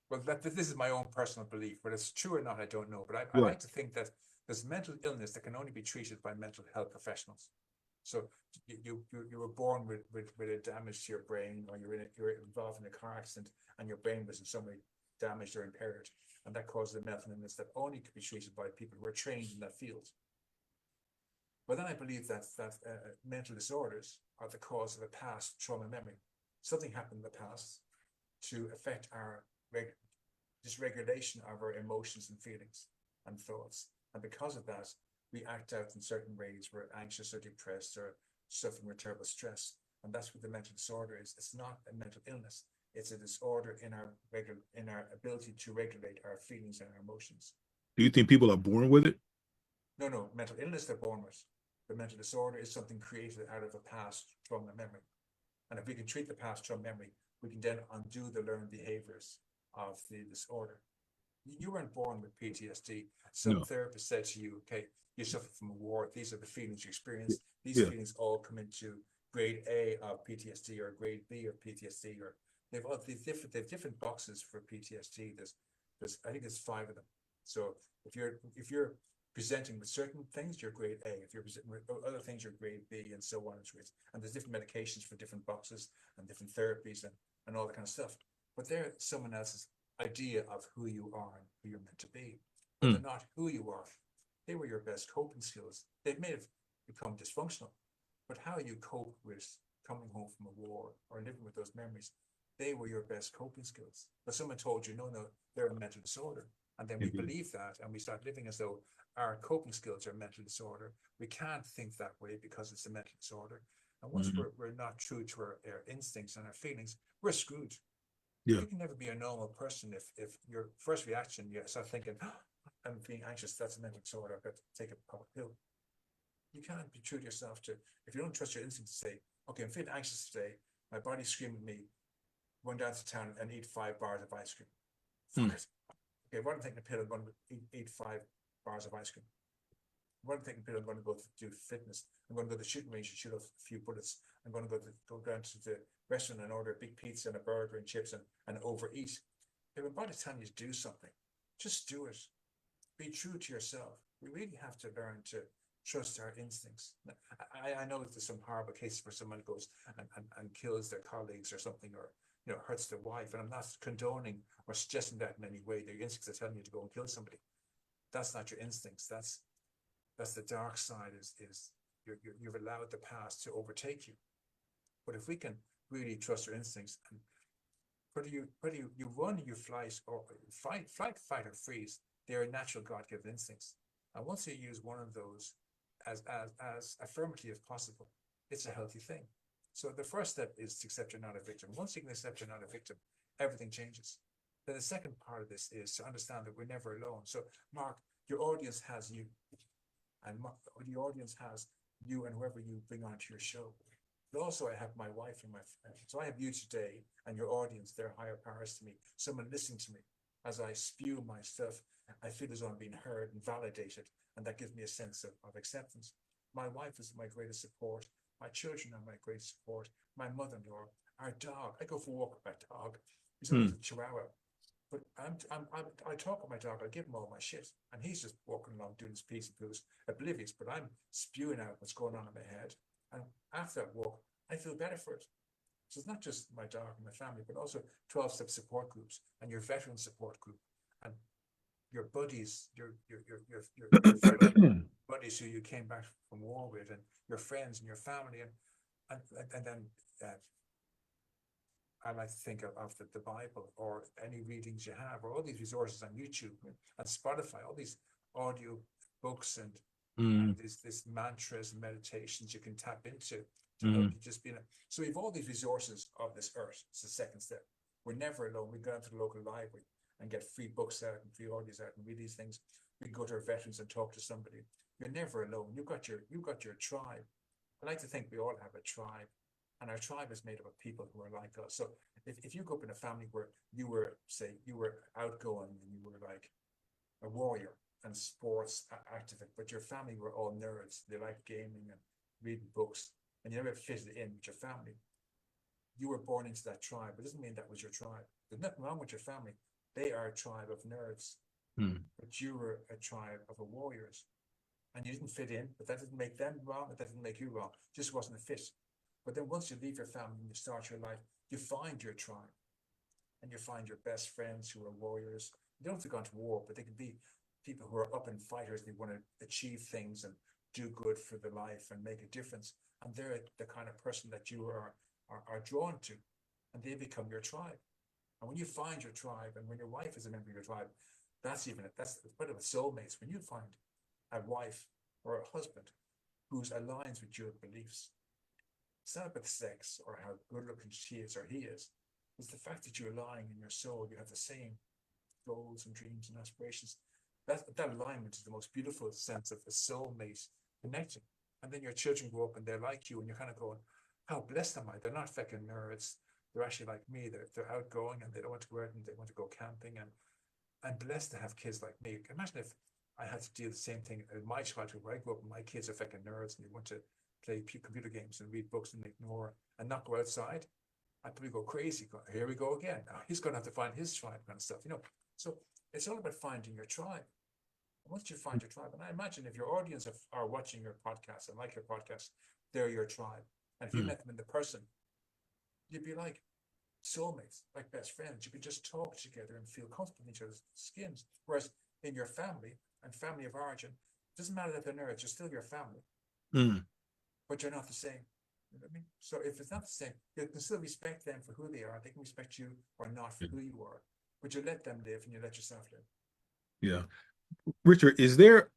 Speaker 2: Well, this is my own personal belief, but it's true or not, I don't know. But I like to think that there's mental illness that can only be treated by mental health professionals. So you were born with a damage to your brain, or you're involved in a car accident and your brain was in some way damaged or impaired, and that causes a mental illness that only could be treated by people who are trained in that field. But then I believe that mental disorders are the cause of a past trauma memory. Something happened in the past to affect our dysregulation of our emotions and feelings and thoughts. And because of that, we act out in certain ways. We're anxious or depressed or suffering with terrible stress. And that's what the mental disorder is. It's not a mental illness. It's a disorder in our ability to regulate our feelings and our emotions.
Speaker 1: Do you think people are born with it?
Speaker 2: No. Mental illness they're born with. The mental disorder is something created out of a past trauma memory. And if we can treat the past trauma memory, we can then undo the learned behaviors of the disorder. You weren't born with PTSD. Some therapist said to you, okay, you suffer from a war. These are the feelings you experience. These feelings all come into grade A of PTSD or grade B of PTSD or They've different boxes for PTSD. There's I think there's 5 of them. So if you're presenting with certain things, you're grade A. If you're presenting with other things, you're grade B, and so on. And there's different medications for different boxes and different therapies and all that kind of stuff. But they're someone else's idea of who you are and who you're meant to be. But they're not who you are. They were your best coping skills. They may have become dysfunctional, but how you cope with coming home from a war or living with those memories, they were your best coping skills. But someone told you, no, they're a mental disorder. And then we believe that, and we start living as though our coping skills are a mental disorder. We can't think that way because it's a mental disorder. And once we're not true to our instincts and our feelings, we're screwed.
Speaker 1: Yeah.
Speaker 2: You can never be a normal person if your first reaction, you start thinking, oh, I'm being anxious, that's a mental disorder, I've got to take a pop pill. You can't be true to yourself if you don't trust your instincts to say, okay, I'm feeling anxious today, my body's screaming at me, run down to town and eat 5 bars of ice cream. Fuck it. Okay, rather than taking a pill, I'm going to eat 5 bars of ice cream. Rather than taking a pill, I'm going to go do fitness. I'm going to go to the shooting range and shoot off a few bullets. I'm going to go down to the restaurant and order a big pizza and a burger and chips and overeat. If a body's telling you to do something, just do it. Be true to yourself. We really have to learn to trust our instincts. I know there's some horrible cases where someone goes and kills their colleagues or something, or hurts their wife, and I'm not condoning or suggesting that in any way. Their instincts are telling you to go and kill somebody. That's not your instincts. That's the dark side. Is you've allowed the past to overtake you. But if we can really trust our instincts, and whether you run, you flight, or fight, or freeze, they are natural God-given instincts. And once you use one of those as affirmatively as possible, it's a healthy thing. So the first step is to accept you're not a victim. Once you can accept you're not a victim, everything changes. Then the second part of this is to understand that we're never alone. So Mark, your audience has you, and the audience has you and whoever you bring onto your show. But also I have my wife and my friends. So I have you today and your audience, they're higher powers to me, someone listening to me. As I spew my stuff, I feel as though I'm being heard and validated, and that gives me a sense of acceptance. My wife is my greatest support. My children are my greatest support. My mother-in-law, our dog. I go for a walk with my dog. He's a Chihuahua. But I talk with my dog. I give him all my shit, and he's just walking along doing his piece and poo's oblivious. But I'm spewing out what's going on in my head, and after that walk, I feel better for it. So it's not just my dog and my family, but also 12-step support groups and your veteran support group and your buddies, your fellow buddies who you came back from war with, and your friends and your family, and then I like to think of the Bible or any readings you have, or all these resources on YouTube and Spotify, all these audio books and these mantras and meditations you can tap into to help you just be in it. So we have all these resources of this earth. It's the second step. We're never alone. We go down to the local library and get free books out and free audios out and read these things. We can go to our veterans and talk to somebody. You're never alone. You've got your tribe. I like to think we all have a tribe, and our tribe is made up of people who are like us. So if you grew up in a family where you were outgoing and you were like a warrior and sports activist, but your family were all nerds, they liked gaming and reading books, and you never fitted in with your family, you were born into that tribe. It doesn't mean that was your tribe. There's nothing wrong with your family. They are a tribe of nerds, but you were a tribe of warriors. And you didn't fit in, but that didn't make them wrong, that didn't make you wrong. It just wasn't a fit. But then once you leave your family and you start your life, you find your tribe. And you find your best friends who are warriors. You don't have to go into war, but they can be people who are up and fighters. They want to achieve things and do good for their life and make a difference. And they're the kind of person that you are drawn to. And they become your tribe. And when you find your tribe, and when your wife is a member of your tribe, that's part of soulmates. When you find a wife or a husband who's aligns with your beliefs, it's not about sex or how good looking she is or he is. It's the fact that you're aligning in your soul. You have the same goals and dreams and aspirations. That alignment is the most beautiful sense of a soulmate connecting. And then your children grow up and they're like you, and you're kind of going, how blessed am I? They're not fucking nerds. They're actually like me. They're outgoing and they don't want to go out and they want to go camping. And I'm blessed to have kids like me. Imagine if I had to do the same thing in my childhood, where I grew up and my kids are fucking nerds and they want to play computer games and read books and ignore and not go outside. I'd probably go crazy. Here we go again. He's going to have to find his tribe, kind of stuff, you know. So it's all about finding your tribe. Once you find your tribe, and I imagine if your audience are watching your podcast and like your podcast, they're your tribe. And if you met them in the person, you'd be like soulmates, like best friends. You could just talk together and feel comfortable in each other's skins. Whereas in your family and family of origin, it doesn't matter that they're nerds, you're still your family, but you're not the same. You know what I mean? So if it's not the same, you can still respect them for who they are. They can respect you or not for who you are, but you let them live and you let yourself live.
Speaker 1: Yeah. Richard, is there,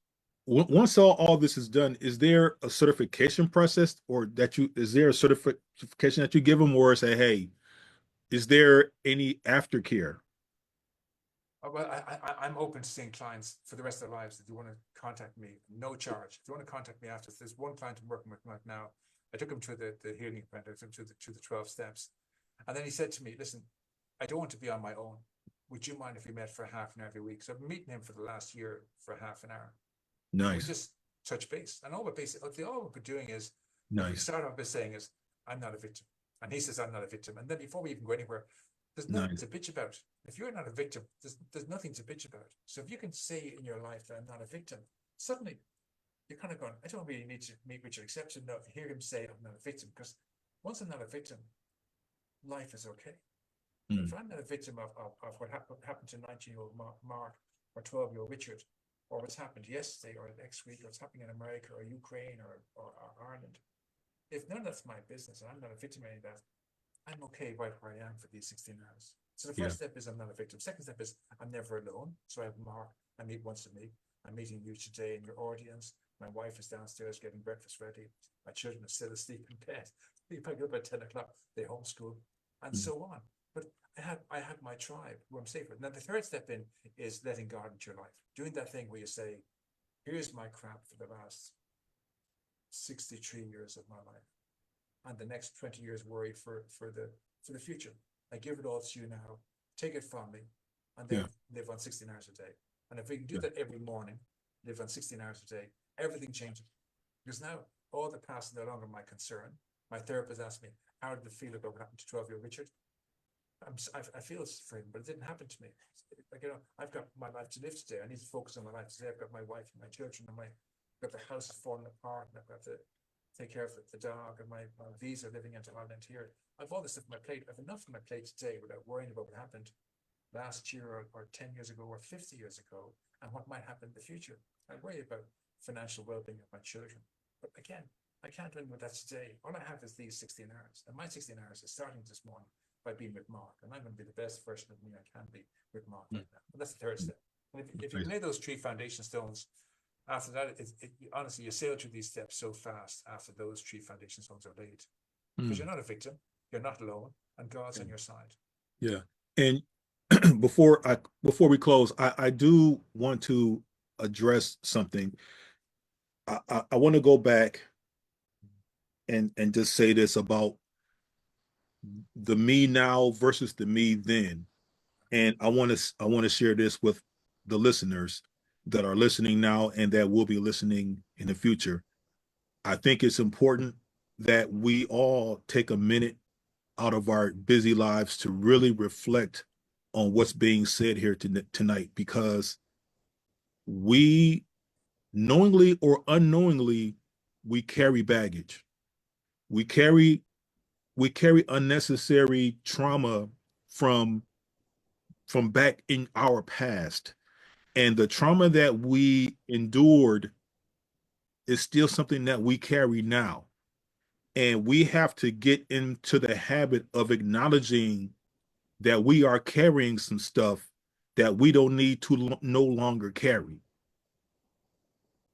Speaker 1: once all this is done, is there a certification process, or is there a certification that you give them, or say, hey, is there any aftercare?
Speaker 2: Well, I'm open to seeing clients for the rest of their lives. If you want to contact me, no charge. If you want to contact me after, there's one client I'm working with right now. I took him to the healing event, I took him to the 12 steps. And then he said to me, listen, I don't want to be on my own. Would you mind if we met for half an hour every week? So I've been meeting him for the last year for half an hour.
Speaker 1: Nice.
Speaker 2: We just touch base. And all we're doing is,
Speaker 1: nice.
Speaker 2: We start off by saying is, I'm not a victim. And he says, I'm not a victim. And then before we even go anywhere, there's nothing to bitch about. If you're not a victim, there's nothing to bitch about. So if you can say in your life that I'm not a victim, suddenly you're kind of going, I don't really need to meet Richard except to hear him say I'm not a victim. Because once I'm not a victim, life is okay. If I'm not a victim of what happened to 19-year-old Mark or 12-year-old Richard, or what's happened yesterday or next week, or what's happening in America or Ukraine or Ireland, if none of that's my business and I'm not a victim of any of that, I'm okay right where I am for these 16 hours. So the first step is I'm not a victim. Second step is I'm never alone. So I have Mark, I meet once a week. I'm meeting you today in your audience. My wife is downstairs getting breakfast ready. My children are still asleep in bed. They pick up at 10 o'clock, they homeschool, and so on. But I have my tribe who I'm safe with. Now the third step in is letting God into your life. Doing that thing where you say, here's my crap for the last 63 years of my life. And the next 20 years worry for the future. I give it all to you now. Take it from me, and then live on 16 hours a day. And if we can do that every morning, live on 16 hours a day, everything changes. Because now all the past is no longer my concern. My therapist asked me, how did it feel about what happened to 12-year-old Richard? I feel for him, but it didn't happen to me. Like, I've got my life to live today. I need to focus on my life today. I've got my wife and my children, and I've got the house falling apart, and I've got to take care of the dog, and my visa living into Ireland here. I've all this stuff on my plate. I've enough on my plate today without worrying about what happened last year or 10 years ago or 50 years ago and what might happen in the future. I worry about financial well-being of my children. But again, I can't do anything with that today. All I have is these 16 hours. And my 16 hours is starting this morning by being with Mark. And I'm going to be the best version of me I can be with Mark right now. But that's the third step. And if you lay those 3 foundation stones, after that, honestly, you sail through these steps so fast after those 3 foundation stones are laid. Because you're not a victim, you're not alone, and God's on your side.
Speaker 1: Yeah. And before we close, I do want to address something. I want to go back and just say this about the me now versus the me then. And I want to share this with the listeners that are listening now and that will be listening in the future. I think it's important that we all take a minute out of our busy lives to really reflect on what's being said here tonight, because we, knowingly or unknowingly, we carry baggage. We carry unnecessary trauma from back in our past. And the trauma that we endured is still something that we carry now. And we have to get into the habit of acknowledging that we are carrying some stuff that we don't need to no longer carry.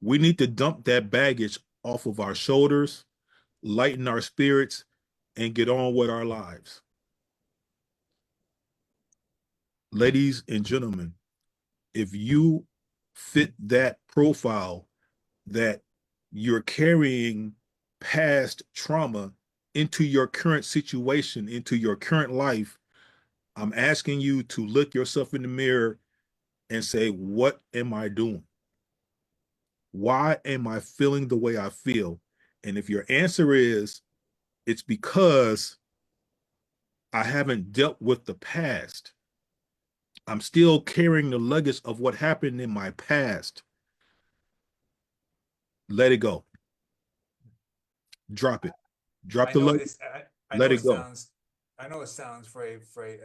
Speaker 1: We need to dump that baggage off of our shoulders, lighten our spirits, and get on with our lives. Ladies and gentlemen, if you fit that profile, that you're carrying past trauma into your current situation, into your current life, I'm asking you to look yourself in the mirror and say, what am I doing? Why am I feeling the way I feel? And if your answer is, it's because I haven't dealt with the past. I'm still carrying the luggage of what happened in my past. Let it go. Drop it. Drop
Speaker 2: I
Speaker 1: the
Speaker 2: know
Speaker 1: luggage.
Speaker 2: it's, I
Speaker 1: Let
Speaker 2: know
Speaker 1: it
Speaker 2: it
Speaker 1: go.
Speaker 2: sounds, I know it sounds very, very,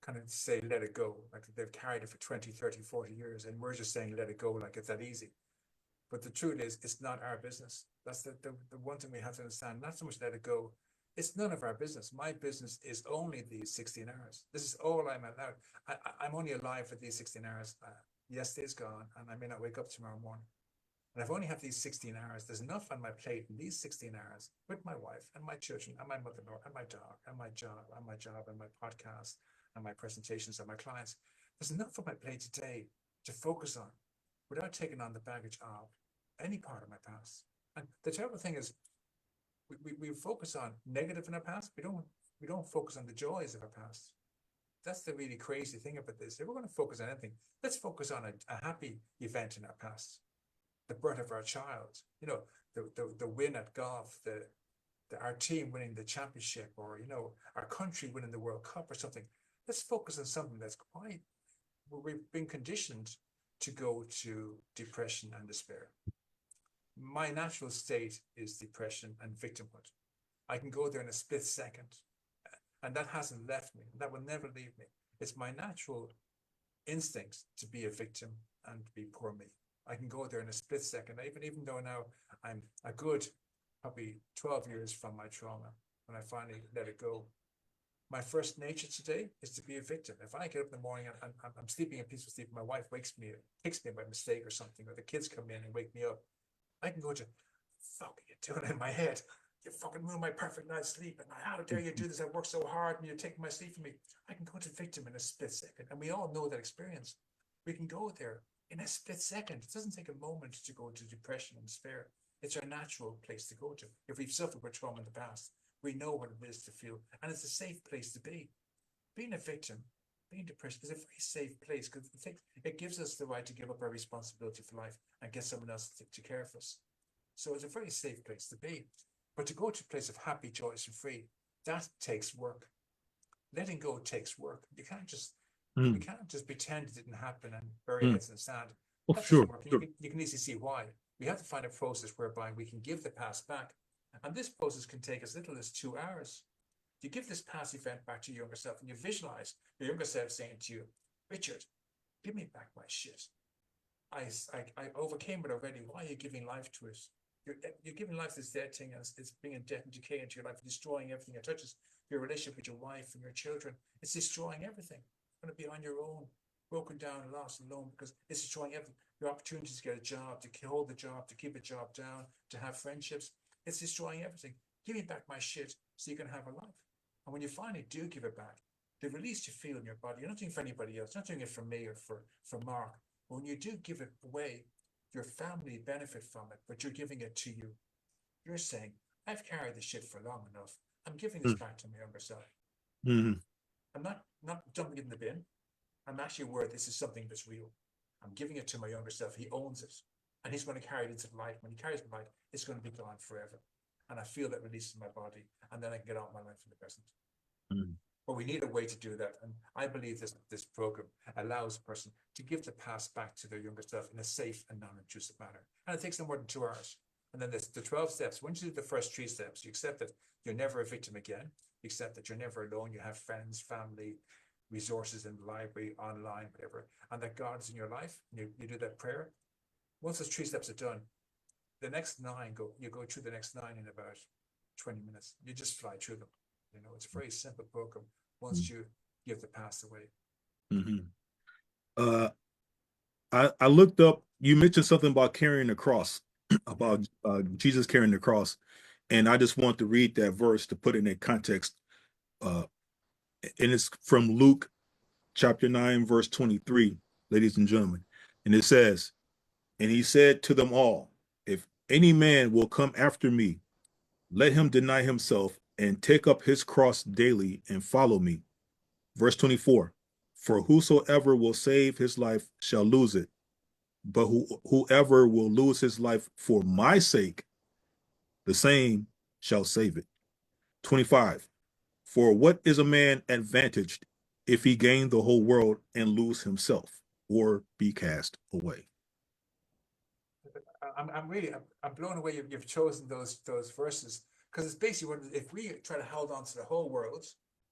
Speaker 2: kind of say, let it go. Like they've carried it for 20, 30, 40 years. And we're just saying, let it go, like it's that easy. But the truth is, it's not our business. That's the one thing we have to understand. Not so much let it go. It's none of our business. My business is only these 16 hours. This is all I'm allowed. I'm only alive for these 16 hours. Yesterday's gone, and I may not wake up tomorrow morning. And I've only have these 16 hours. There's enough on my plate in these 16 hours with my wife and my children and my mother-in-law and my dog and my job and my podcast and my presentations and my clients. There's enough on my plate today to focus on without taking on the baggage of any part of my past. And the terrible thing is we focus on negative in our past. We don't focus on the joys of our past. That's the really crazy thing about this. If we're going to focus on anything, let's focus on a happy event in our past. The birth of our child, you know, the win at golf, our team winning the championship, or you know, our country winning the World Cup or something. Let's focus on something that's quite, we've been conditioned to go to depression and despair. My natural state is depression and victimhood. I can go there in a split second, and that hasn't left me. That will never leave me. It's my natural instinct to be a victim and be poor me. I can go there in a split second, even though now I'm a good, probably 12 years from my trauma, when I finally let it go. My first nature today is to be a victim. If I get up in the morning and I'm sleeping a peaceful sleep, my wife wakes me, kicks me by mistake or something, or the kids come in and wake me up, I can go to, fuck are you doing in my head? You fucking ruined my perfect night's sleep, and how dare you do this? I worked so hard and you're taking my sleep from me. I can go to victim in a split second, and we all know that experience. We can go there in a split second. It doesn't take a moment to go to depression and despair. It's our natural place to go to. If we've suffered with trauma in the past, we know what it is to feel, and it's a safe place to be. Being a victim, being depressed is a very safe place because it gives us the right to give up our responsibility for life and get someone else to care for us. So it's a very safe place to be. But to go to a place of happy, joyous, and free, that takes work. Letting go takes work. We can't just pretend it didn't happen and bury heads in the sand.
Speaker 1: Oh,
Speaker 2: That
Speaker 1: sure,
Speaker 2: doesn't work.
Speaker 1: sure.
Speaker 2: You can easily see why. We have to find a process whereby we can give the past back. And this process can take as little as 2 hours. You give this past event back to your younger self and you visualize your younger self saying to you, Richard, give me back my shit. I overcame it already. Why are you giving life to it? You're giving life to this dead thing, and it's bringing death and decay into your life, destroying everything it touches. Your relationship with your wife and your children, it's destroying everything. You're going to be on your own, broken down, lost, alone, because it's destroying everything. Your opportunities to get a job, to hold the job, to keep a job down, to have friendships, it's destroying everything. Give me back my shit so you can have a life. And when you finally do give it back, the release you feel in your body, you're not doing it for anybody else, you're not doing it for me or for Mark. But when you do give it away, your family benefit from it, but you're giving it to you. You're saying, I've carried this shit for long enough. I'm giving this back to my younger self.
Speaker 1: Mm-hmm.
Speaker 2: I'm not dumping it in the bin. I'm actually aware this is something that's real. I'm giving it to my younger self. He owns it. And he's going to carry it into life. When he carries it life, it's going to be gone forever. And I feel that release in my body. And then I can get on with my life in the present.
Speaker 1: Mm-hmm.
Speaker 2: But we need a way to do that. And I believe this program allows a person to give the past back to their younger self in a safe and non-intrusive manner. And it takes no more than 2 hours. And then there's the 12 steps. Once you do the first 3 steps, you accept that you're never a victim again. You accept that you're never alone. You have friends, family, resources in the library, online, whatever. And that God is in your life. You do that prayer. Once those 3 steps are done, the next 9, you go through the next 9 in about 20 minutes. You just fly through them. You know, it's a very simple program once you give the past away.
Speaker 1: Mm-hmm. I looked up, you mentioned something about carrying the cross, about Jesus carrying the cross. And I just want to read that verse to put it in context. And it's from Luke chapter 9, verse 23, ladies and gentlemen. And it says, and he said to them all, if any man will come after me, let him deny himself and take up his cross daily and follow me. Verse 24, for whosoever will save his life shall lose it. But whoever will lose his life for my sake, the same shall save it. 25, For what is a man advantaged if he gain the whole world and lose himself or be cast away?
Speaker 2: I'm really I'm blown away you've chosen those verses, because it's basically what, if we try to hold on to the whole world,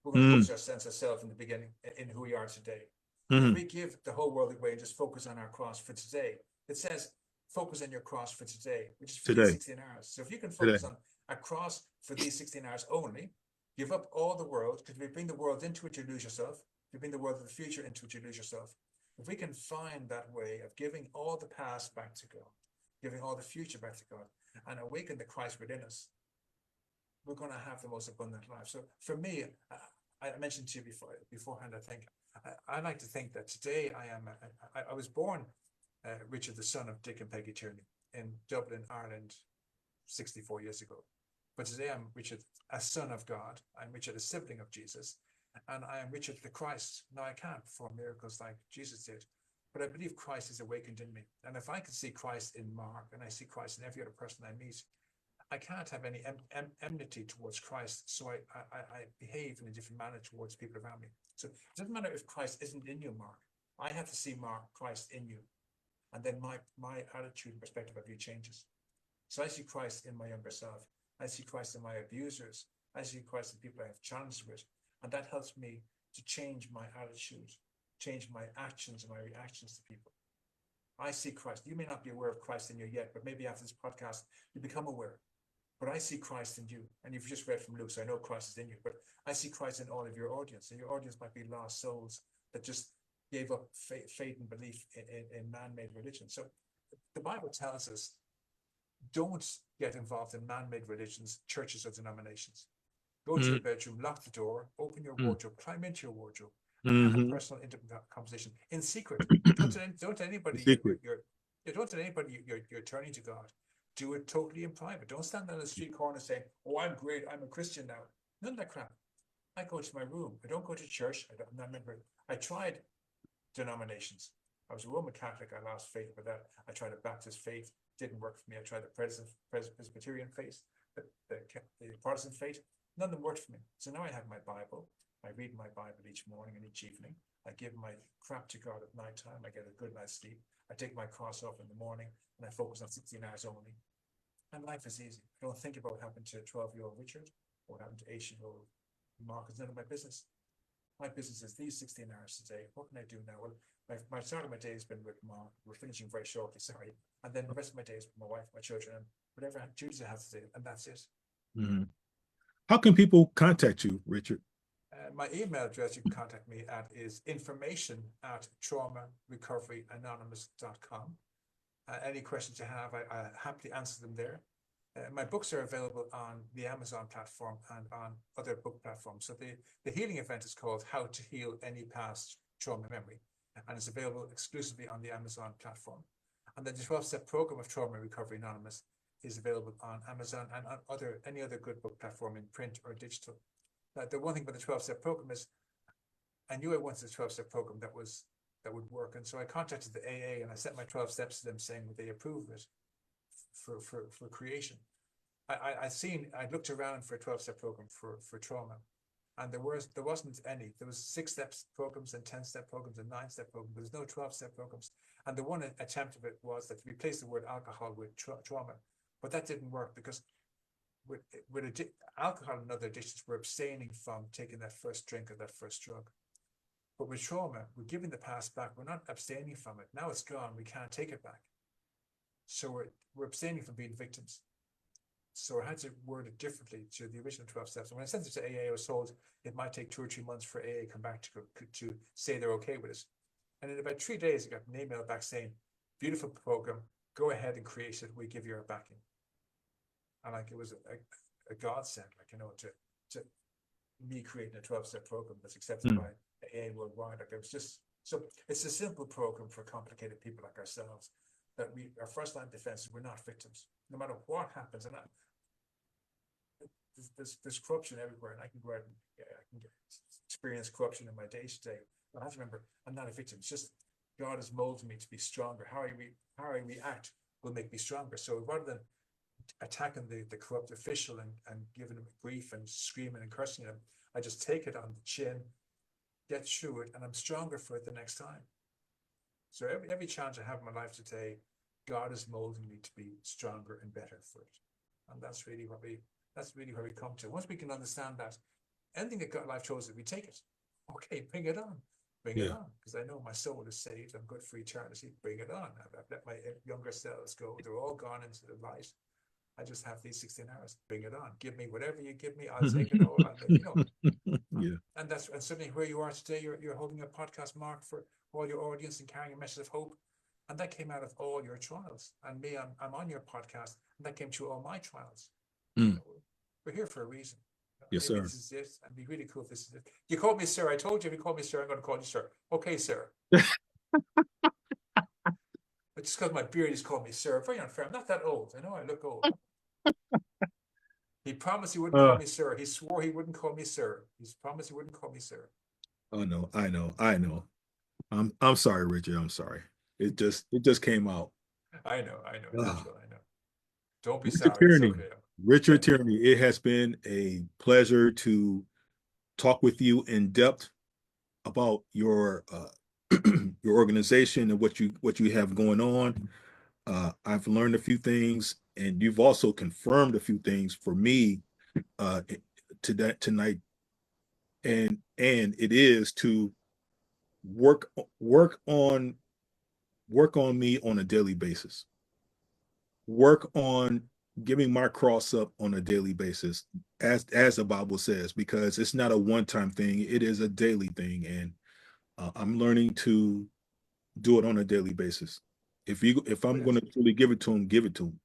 Speaker 2: we're going to
Speaker 1: Mm,
Speaker 2: lose our sense of self in the beginning, in who we are today. If
Speaker 1: mm,
Speaker 2: we give the whole world away and just focus on our cross for today, it says focus on your cross for today, which is for these
Speaker 1: today,
Speaker 2: 16 hours. So if you can
Speaker 1: today,
Speaker 2: focus on a cross for these 16 hours only, give up all the world, because if you bring the world into it, you lose yourself. If you bring the world of the future into it, you lose yourself. If we can find that way of giving all the past back to God, giving all the future back to God, and awaken the Christ within us, we're going to have the most abundant life. So for me, I mentioned to you beforehand, I think, I like to think that today I was born Richard, the son of Dick and Peggy Tierney in Dublin, Ireland, 64 years ago. But today I'm Richard, a son of God. I'm Richard, a sibling of Jesus. And I am Richard the Christ. Now I can't perform miracles like Jesus did, but I believe Christ is awakened in me. And if I can see Christ in Mark, and I see Christ in every other person I meet, I can't have any enmity towards Christ. So I behave in a different manner towards people around me. So it doesn't matter if Christ isn't in you, Mark. I have to see Mark, Christ in you. And then my attitude and perspective of you changes. So I see Christ in my younger self. I see Christ in my abusers. I see Christ in people I have challenged with. And that helps me to change my attitude, change my actions and my reactions to people. I see Christ. You may not be aware of Christ in you yet, but maybe after this podcast, you become aware. But I see Christ in you. And you've just read from Luke, so I know Christ is in you. But I see Christ in all of your audience. And your audience might be lost souls that just gave up faith and belief in man-made religion. So the Bible tells us, don't get involved in man-made religions, churches, or denominations. Go to your
Speaker 1: mm,
Speaker 2: bedroom, lock the door, open your
Speaker 1: mm,
Speaker 2: wardrobe, climb into your wardrobe, and have a
Speaker 1: mm-hmm.
Speaker 2: personal, intimate conversation in secret. Don't tell anybody
Speaker 1: Secret.
Speaker 2: don't tell anybody you're turning to God. Do it totally in private. Don't stand on the street corner saying, "Oh, I'm great. I'm a Christian now." None of that crap. I go to my room. I don't go to church. I'm not a member. I tried denominations. I was a Roman Catholic. I lost faith with that. I tried a Baptist faith. Didn't work for me. I tried the Presbyterian faith, the Protestant faith. None of them worked for me. So now I have my Bible. I read my Bible each morning and each evening. I give my crap to God at night time. I get a good night's sleep. I take my cross off in the morning and I focus on 16 hours only. And life is easy. I don't think about what happened to 12-year-old Richard or what happened to 8-year-old Mark. It's none of my business. My business is these 16 hours today. What can I do now? Well, my start of my day has been with Mark. We're finishing very shortly, sorry. And then the rest of my day is with my wife, my children, and whatever duties I have to do, and that's it.
Speaker 1: Mm-hmm. How can people contact you, Richard?
Speaker 2: My email address you can contact me at is information@traumarecoveryanonymous.com. Any questions you have, I happily answer them there. My books are available on the Amazon platform and on other book platforms. So the healing event is called How to Heal Any Past Trauma Memory, and it's available exclusively on the Amazon platform. And then the 12-step program of Trauma Recovery Anonymous is available on Amazon and on any other good book platform in print or digital. The one thing about the 12-step program is I knew I wanted a 12-step program that would work. And so I contacted the AA and I sent my 12 steps to them saying would they approve it for creation. I looked around for a 12-step program for trauma, and there wasn't any. There was 6-step programs and 10-step programs and 9-step programs. There was no 12-step programs. And the one attempt of it was that to replace the word alcohol with trauma. But that didn't work because with alcohol and other addictions, we're abstaining from taking that first drink or that first drug. But with trauma, we're giving the past back. We're not abstaining from it. Now it's gone. We can't take it back. So we're abstaining from being victims. So I had to word it differently to the original 12 steps. And when I sent it to AA, I was told it might take 2 or 3 months for AA to come back to say they're okay with it. And in about 3 days, I got an email back saying, beautiful program, go ahead and create it. We give you our backing. And like it was a godsend, to me creating a 12-step program that's accepted by AA worldwide. Like it was just, so it's a simple program for complicated people like ourselves, that our first line of defense is we're not victims. No matter what happens, and there's corruption everywhere, and I can go out and I can experience corruption in my day to day. But I have to remember, I'm not a victim. It's just God has molded me to be stronger. How I react will make me stronger. So rather than attacking the corrupt official and giving him grief and screaming and cursing him, I just take it on the chin, get through it, and I'm stronger for it the next time. So every challenge I have in my life today, God is molding me to be stronger and better for it. And that's really where we come to. Once we can understand that, anything that God life chose, we take it. Okay, bring it on. Bring it on. Because I know my soul is saved. I'm good for eternity. Bring it on. I've let my younger selves go. They're all gone into the light. I just have these 16 hours. Bring it on. Give me whatever you give me. I'll take it all.
Speaker 1: Yeah.
Speaker 2: And certainly where you are today, you're holding a podcast, Mark, for all your audience and carrying a message of hope. And that came out of all your trials. And me, I'm on your podcast, and that came through all my trials. We're here for a reason.
Speaker 1: Yes,
Speaker 2: Maybe
Speaker 1: sir.
Speaker 2: this is it. It'd be really cool if this is it. You called me sir. I told you if you call me sir, I'm going to call you sir. Okay, sir. But just because my beard, he's called me sir. Very unfair. I'm not that old. I know I look old. He promised he wouldn't call me sir. He swore he wouldn't call me sir. He's promised he wouldn't call me sir.
Speaker 1: Oh no, I know. I'm sorry, Richard. I'm sorry. It just came out.
Speaker 2: I know. Natural, I know. Don't be
Speaker 1: Richard
Speaker 2: sorry. It's
Speaker 1: Tierney.
Speaker 2: okay.
Speaker 1: Richard Tierney, it has been a pleasure to talk with you in depth about your your organization and what you have going on. I've learned a few things, and you've also confirmed a few things for me tonight. And it is to work on me on a daily basis. Work on giving my cross up on a daily basis, as the Bible says, because it's not a one-time thing, it is a daily thing. And I'm learning to do it on a daily basis. If I'm going to truly give it to him,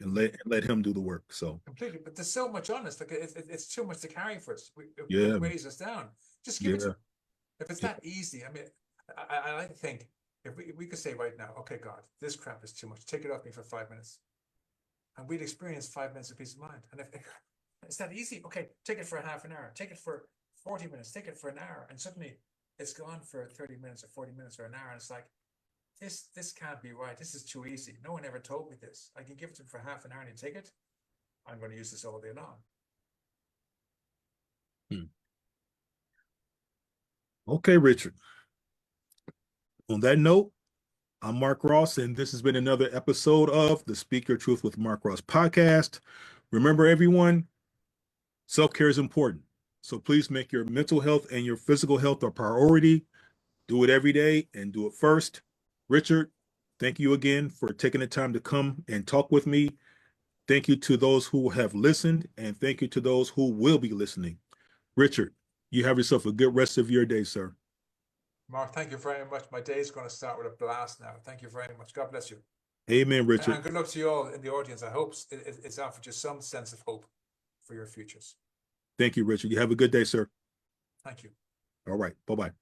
Speaker 1: and let him do the work. So
Speaker 2: completely, but there's so much on us. Like it's too much to carry for us.
Speaker 1: Yeah.
Speaker 2: It weighs us down. Just give it to him. If it's that easy, I mean, I like to think if we could say right now, okay, God, this crap is too much. Take it off me for 5 minutes, and we'd experience 5 minutes of peace of mind. And if it's that easy, okay, take it for a half an hour, take it for 40 minutes, take it for an hour, and suddenly it's gone for 30 minutes or 40 minutes or an hour, and it's like, this can't be right. This is too easy. No one ever told me this. I can give it to him for half an hour and he'd take it. I'm going to use this all day long.
Speaker 1: Okay, Richard. On that note, I'm Mark Ross, and this has been another episode of the Speak Your Truth with Mark Ross podcast. Remember, everyone, self-care is important. So please make your mental health and your physical health a priority. Do it every day and do it first. Richard, thank you again for taking the time to come and talk with me. Thank you to those who have listened, and thank you to those who will be listening. Richard, you have yourself a good rest of your day, sir.
Speaker 2: Mark, thank you very much. My day is going to start with a blast now. Thank you very much. God bless you.
Speaker 1: Amen, Richard.
Speaker 2: And good luck to you all in the audience. I hope it's offered you some sense of hope for your futures.
Speaker 1: Thank you, Richard. You have a good day, sir.
Speaker 2: Thank you.
Speaker 1: All right. Bye-bye.